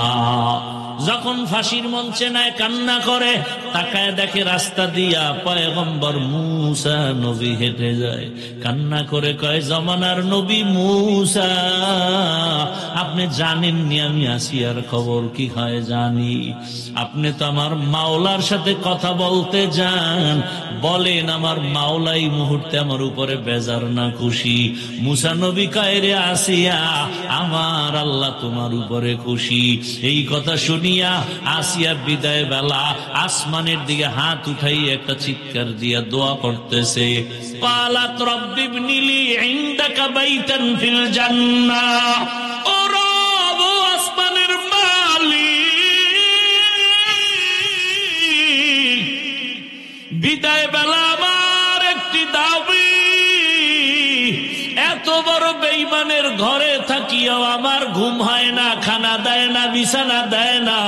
যখন ফাঁসির মঞ্চে নেয় কান্না করে, তাকায় দেখে রাস্তা দিয়া পয়গম্বর মুসা নবী হেঁটে যায়। কান্না করে কয়, জমানার নবী মুসা, আপনি জানেননি আমি আসিয়ার খবর কি হয়? জানি। আপনি তো আমার মাওলার সাথে কথা বলতে যান, বলেন আমার মাওলাই মুহূর্তে আমার উপরে বেজার না খুশি? মুসা নবী কয়, রে আসিয়া, আমার আল্লাহ তোমার উপরে খুশি। এই কথা শুনিয়া আসিয়া বিদায় বেলা আসমানের দিকে হাত উঠাই একটা চিৎকার দিয়া দোয়া করতেছে, ক্বালাত রব্বি ইবনিলি ইনদাকা বাইতান ফিল জান্নাহ। ও রব, ও আসমানের মালিক, বিদায় বেলা আমার একটি দাবি, এত বড় বেঈমানের ঘরে থাকিও আমার ঘুম হয় না, খানা দেয় না, বিছানা দেয় না।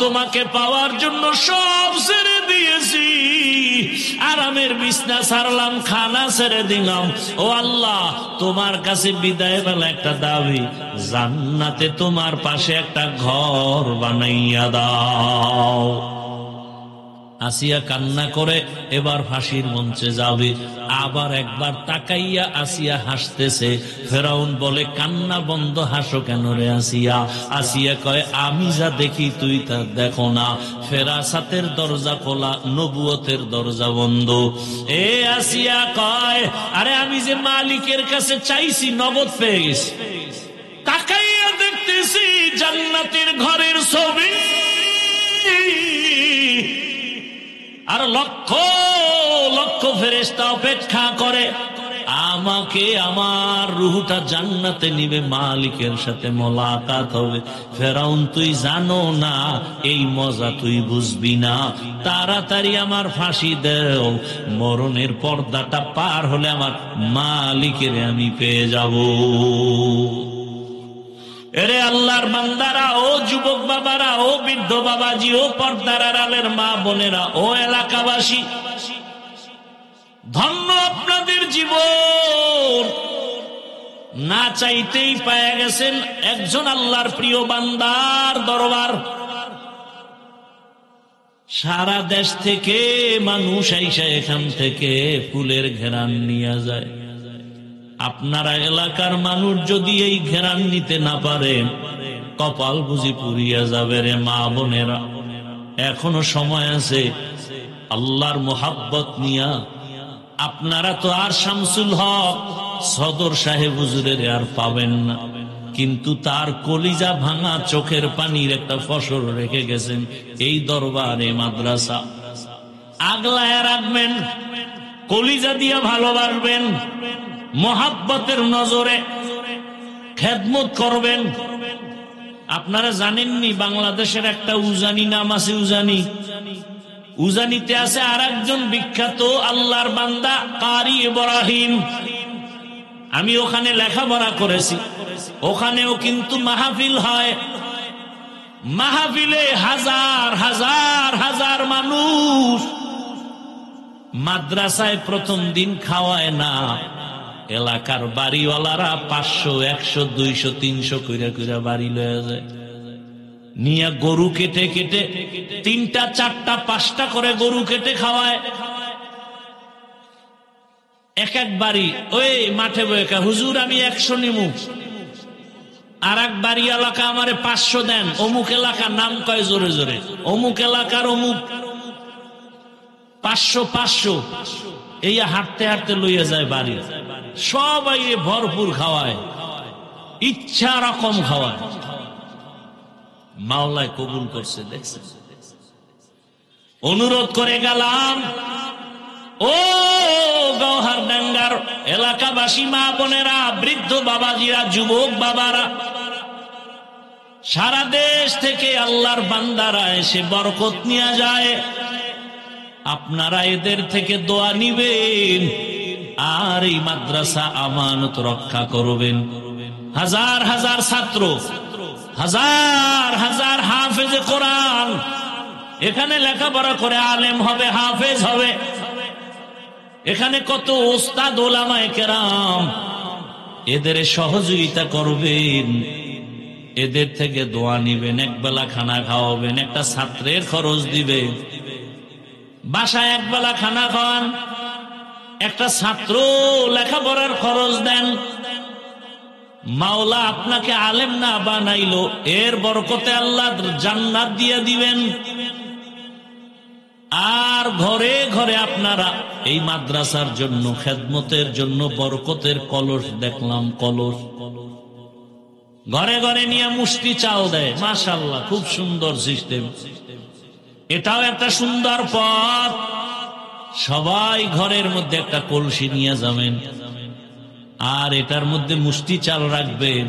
তোমাকে পাওয়ার জন্য সব ছেড়ে দিয়েছি, আরামের বিছনা ছাড়লাম, খানা ছেড়ে দিলাম। ও আল্লাহ, তোমার কাছে বিদায় বেলা একটা দাবি, জান্নাতে তোমার পাশে একটা ঘর বানাইয়া দাও। আসিয়া কান্না করে এবার ফাঁসির মঞ্চে যাবে। আবার একবার তাকাইয়া আসিয়া হাসতেছে। ফেরাউন বলে, কান্না বন্ধ, হাসো কেন রে আসিয়া? আসিয়া কয়, আমি যা দেখি তুই তা দেখো না। ফেরাসাতের দরজা খোলা, নবুয়তের দরজা বন্ধ। এ আসিয়া কয়, আরে আমি যে মালিকের কাছে চাইছি নগদ পেয়ে গেছি। তাকাইয়া দেখতেছি জান্নাতের ঘরের ছবি, আর লক্ষ লক্ষ ফেরেশতা অপেক্ষা করে আমাকে, আমার রূহটা জান্নাতে নিবে, মালিকের সাথে মোলাকাত হবে। ফেরাউন, তুই জানো না, এই মজা তুই বুঝবি না, তাড়াতাড়ি আমার ফাঁসি দেও, মরণের পর্দাটা পার হলে আমার মালিকের আমি পেয়ে যাব। এরে আল্লাহর বান্দারা, ও যুবক বাবারা, ও বৃদ্ধ বাবাজি, ও পর্দার আড়ালের মা বোনেরা, ও এলাকাবাসী, ধন্য আপনাদের জীবন। না চাইতেই পেয়ে গেছেন একজন আল্লাহর প্রিয় বান্দার দরবার। সারা দেশ থেকে মানুষ আইসা এখান থেকে ফুলের ঘেরান নিয়ে যায়। আপনারা এলাকার মানুষ যদি এই ঘেরান নিতে না পারেন, কপাল বুঝি পুড়িয়া যাবে রে মা বোনেরা। এখনো সময় আছে, আল্লাহর মোহাব্বত নিয়া। আপনারা তো আর শামসুল হক সদর সাহেব হুজুরের আর পাবেন না, কিন্তু তার কলিজা ভাঙা চোখের পানির একটা ফসল রেখে গেছেন এই দরবারে মাদ্রাসা। আগলায় রাখবেন, কলিজা দিয়া ভালোবাসবেন, মোহাব্বতের নজরে খেদমত করবেন। আপনারা জানেননি বাংলাদেশের একটা উজানি নাম আছে, উজানি। উজানিতে আছে আর একজন বিখ্যাত আল্লাহর বান্দা কারি ইব্রাহিম। আমি ওখানে লেখাপড়া করেছি, ওখানেও কিন্তু মাহফিল হয়। মাহফিলে হাজার হাজার হাজার মানুষ। মাদ্রাসায় প্রথম দিন খাওয়ায় না, এলাকার বাড়িওয়ালারা 500, 100, 200, 300 কইরা কইরা বাড়ি লয়ে যায়। নিয়ে গরু কেটে কেটে 3টা 4টা 5টা করে গরু কেটে খাওয়ায়। এক এক বাড়ি ওই মাঠে বয়ে, হুজুর আমি 100 নিমু, আর এক বাড়ি এলাকা আমারে 500 দেন। অমুক এলাকার নাম কয় জোরে জোরে, অমুক এলাকার অমুক 500 500, এই হাঁটতে হাঁটতে লইয়া যায় বাড়ি। সবাই ভরপুর খাওয়ায়, ইচ্ছা রকম খাওয়ায়। মাওলায় কবুল করছে, দেখছেন। অনুরোধ করে গেলাম, ও গৌহারডাঙ্গার এলাকাবাসী মা বোনেরা, বৃদ্ধ বাবাজিরা, যুবক বাবারা, সারা দেশ থেকে আল্লাহর বান্দারা এসে বরকত নিয়ে যায়। আপনারা এদের থেকে দোয়া নিবেন আর এই মাদ্রাসা আমানত রক্ষা করবেন। হাজার হাজার ছাত্র, হাজার হাজার হাফেজে কোরআন এখানে লেখাপড়া করে আলেম হবে, হাফেজ হবে। এখানে কত ওস্তাদ ওলামায়ে কেরাম, এদের সহযোগিতা করবেন, এদের থেকে দোয়া নিবেন, একবেলা খানা খাওয়াবেন, একটা ছাত্রের খরচ দিবেন। বাসায় একবেলা খানা খাওয়ান, একটা ছাত্র লেখাপড়ার খরচ দেন। মাওলা আপনাকে আলেম না বানাইলো, এর বরকতে আল্লাহ জান্নাত দিয়ে দিবেন। আর ঘরে ঘরে আপনারা এই মাদ্রাসার জন্য, খেদমতের জন্য বরকতের কলস দেখলাম, কলস ঘরে ঘরে নিয়ে মুষ্টি চাল দেয়। মাশাআল্লাহ, খুব সুন্দর সিস্টেম। এটাও একটা সুন্দর পথ। সবাই ঘরের মধ্যে একটা কলসি নিয়ে যাবেন, আর এটার মধ্যে মুষ্টি চাল রাখবেন।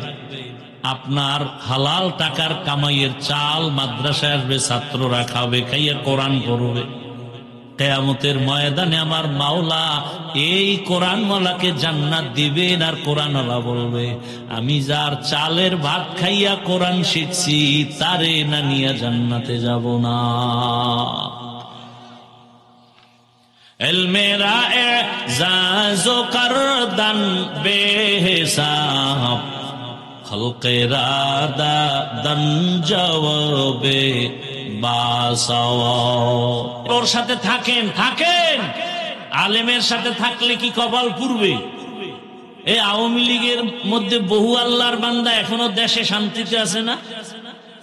আপনার হালাল টাকার কামাইয়ের চাল মাদ্রাসায় আসবে, ছাত্ররা খাবে, খাইয়া কোরআন পড়বে। কিয়ামতের ময়দানে আমার মাওলা এই কোরআনওয়ালাকে জান্নাত দিবেন, আর কোরআনওয়ালা বলবে, আমি যার চালের ভাত খাইয়া কোরআন শিখছি, তারে না নিয়ে জান্নাতে যাব না। ইলমেরা এজাজো করদান বেহিসাব, খলকেরা দাদন জওয়াবে লিবাসাও। ওর সাথে থাকেন, আলেমের সাথে থাকলে কি কপাল পুড়বে? এই আওয়ামী লীগের মধ্যে বহু আল্লাহর বান্দা এখনো দেশে শান্তিতে আছে না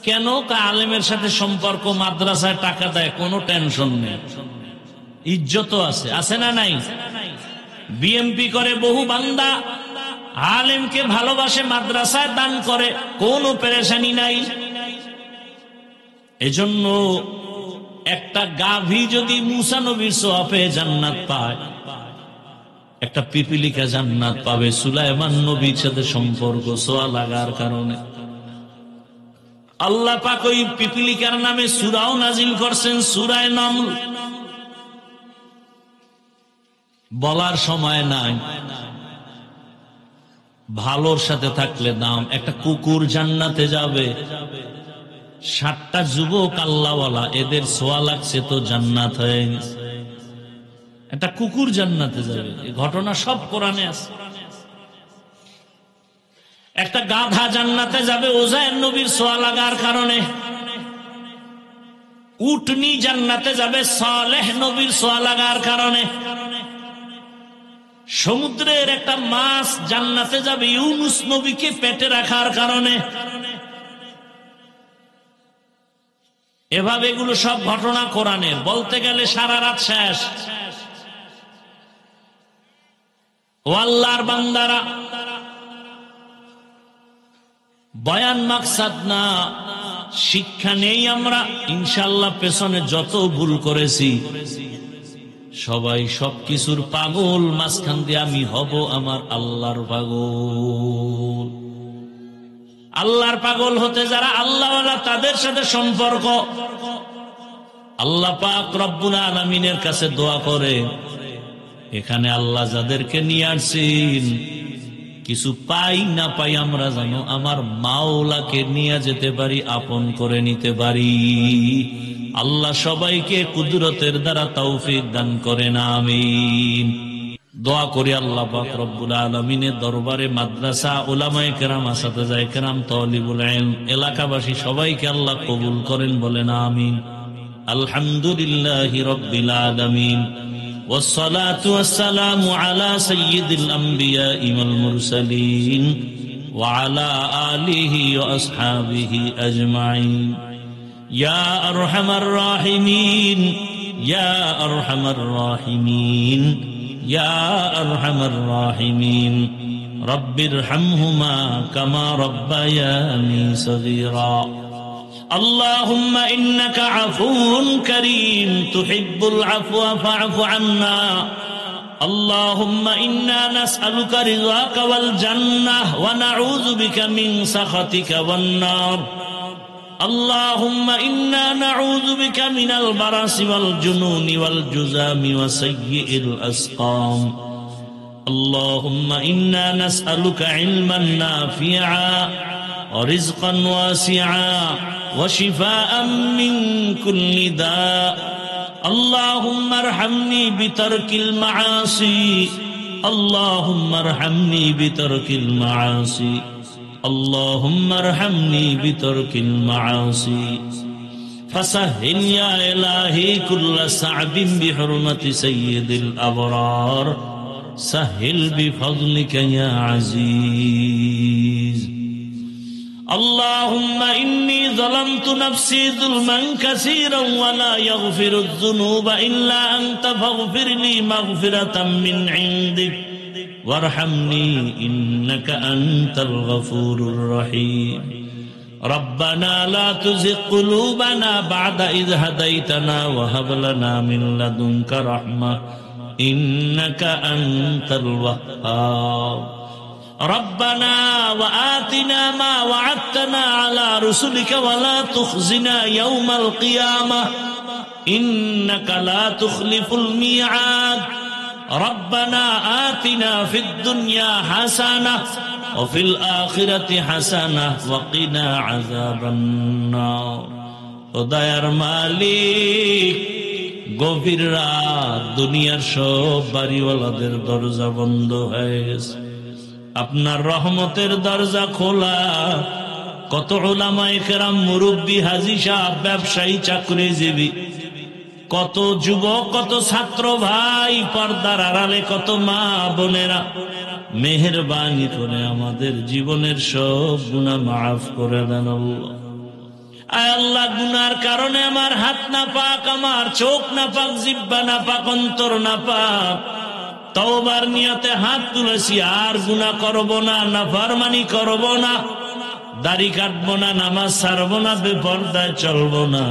কেন? আলেমের সাথে সম্পর্ক, মাদ্রাসায় টাকা দেয়, কোনো টেনশন নেই, ইজ্জত আছে না নাই? বিএমপি করে বহু বান্দা, আলেমকে ভালোবাসে, মাদ্রাসায় দান করে, কোনো পেরেশানি নাই। এজন্য একটা গাভী যদি মুসা নবীর সোয়াবে জান্নাত পায়, একটা পিপিলিকা জান্নাত পাবে সুলাইমান নবীর সাথে সম্পর্ক সোয়া লাগার কারণে। আল্লাহ পাক ওই পিপিলিকার নামে সূরাও নাজিল করছেন, সূরা নামল। বলার সময় নাই, ভালোর সাথে থাকলে দাম। একটা কুকুর জান্নাতে যাবে, 7টা যুবক আল্লাহওয়ালা, এদের সোয়া লাগছে তো জান্নাত হয়ে গেছে। একটা কুকুর জান্নাতে যাবে, এই ঘটনা সব কোরআনে আছে। একটা গাধা জান্নাতে যাবে উজায়ের নবীর সোয়া লাগার কারণে। উটনি জান্নাতে যাবে সালেহ নবীর সোয়া লাগার কারণে। সমুদ্রের একটা মাছ জান্নাতে যাবে ইউনুস নবীকে পেটে রাখার কারণে। এভাবে এগুলো সব ঘটনা কোরআনের, বলতে গেলে সারা রাত শেষ। ও আল্লাহর বান্দারা, বয়ান মাকসাদ না, শিক্ষা নেই আমরা। ইনশাআল্লাহ পেছনে যত ভুল করেছি সবাই সবকিছুর পাগল, মাঝখান দিয়ে আমি হব আমার আল্লাহর পাগল। আল্লাহর পাগল হতে যারা আল্লাহওয়ালা, তাদের সাথে সম্পর্ক। আল্লাহ পাক রব্বুল আলামিনের কাছে দোয়া করে, এখানে আল্লাহ যাদেরকে নিয়ে আসছেন, কিছু পাই না পাই আমরা জানো আমার মাওলাকে নিয়ে যেতে পারি, আপন করে নিতে পারি। আল্লাহ সবাইকে কুদরতের দ্বারা তৌফিক দান করেন, আমিন। দোয়া করি আল্লাহ পাক রব্বুল আলামিনের দরবারে মাদ্রাসা, উলামায়ে কেরাম, আসাতিজায়ে কেরাম, তালিবুল ইলম, এলাকাবাসী সবাইকে আল্লাহ কবুল করেন, বলেন আমিন। আলহামদুলিল্লাহি রাব্বিল আলামিন, والصلاة والسلام على سيد الأنبياء والمرسلين وعلى آله وأصحابه أجمعين. يا أرحم الراحمين، يا أرحم الراحمين، يا أرحم الراحمين، رب ارحمهما كما ربياني صغيرا. اللهم إنك عفو كريم تحب العفو فاعف عنا. اللهم إنا نسألك رضاك والجنة ونعوذ بك من سخطك والنار. اللهم إنا نعوذ بك من البرص والجنون والجذام وسيء الأسقام. اللهم إنا نسألك علما نافعا ورزقا واسعا وشفاء من كل داء. اللهم ارحمني بترك المعاصي، اللهم ارحمني بترك المعاصي، اللهم ارحمني بترك المعاصي. فسهل يا إلهي كل صعب بحرمة سيد الأبرار، سهل بفضلك يا عزيز. اللهم إني ظلمت نفسي ظلما كثيرا ولا يغفر الذنوب إلا أنت فاغفر لي مغفرة من عندك وارحمني إنك أنت الغفور الرحيم. ربنا لا تزغ قلوبنا بعد إذ هديتنا وهب لنا من لدنك رحمة إنك أنت الوهاب. ربنا وآتنا ما وعدتنا على رسلك ولا تخزنا يوم القيامة إنك لا تخلف الميعاد. ربنا آتنا في الدنيا حسنة وفي الآخرة حسنة وقنا عذاب النار. خداير মালিক, গভীর রাত, দুনিয়ার সব বাড়িওয়ালাদের দরজা বন্ধ হয়ে গেছে, আপনার রহমতের দরজা খোলা। কত উলামায়ে কেরাম, মুরব্বী, হাজী সাহেব, ব্যবসায়ী, চাকরিজীবী, কত যুবক, কত ছাত্র ভাই, পর্দার আড়ালে কত মা বোনেরা, মেহেরবানি করে আমাদের জীবনের সব গুনাহ মাফ করে দেন আল্লাহ। আয় আল্লাহ, গুনার কারণে আমার হাত না পাক, আমার চোখ না পাক, জিহ্বা না পাক, অন্তর না পাক, তওবার নিয়তে হাত তুলেছি, আর গুনাহ করব না, নাফরমানি করব না, দাড়ি কাটবো না, নামাজ ছাড়বো না, বেপরদায় চলবো না,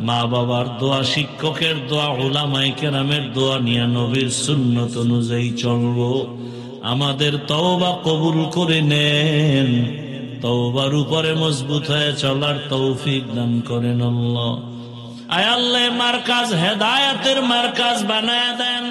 মা বাবার দোয়া, শিক্ষকের দোয়া, উলামায়ে কেরামের দোয়া নিয়ে নবীর সুন্নত অনুযায়ী চলবো। আমাদের তওবা কবুল করে নেন, তওবার উপরে মজবুত হয়ে চলার তৌফিক দান করেন আল্লাহ। আয় আল্লাহ, মার্কাজ হেদায়েতের মার্কাজ বানায়া দেন।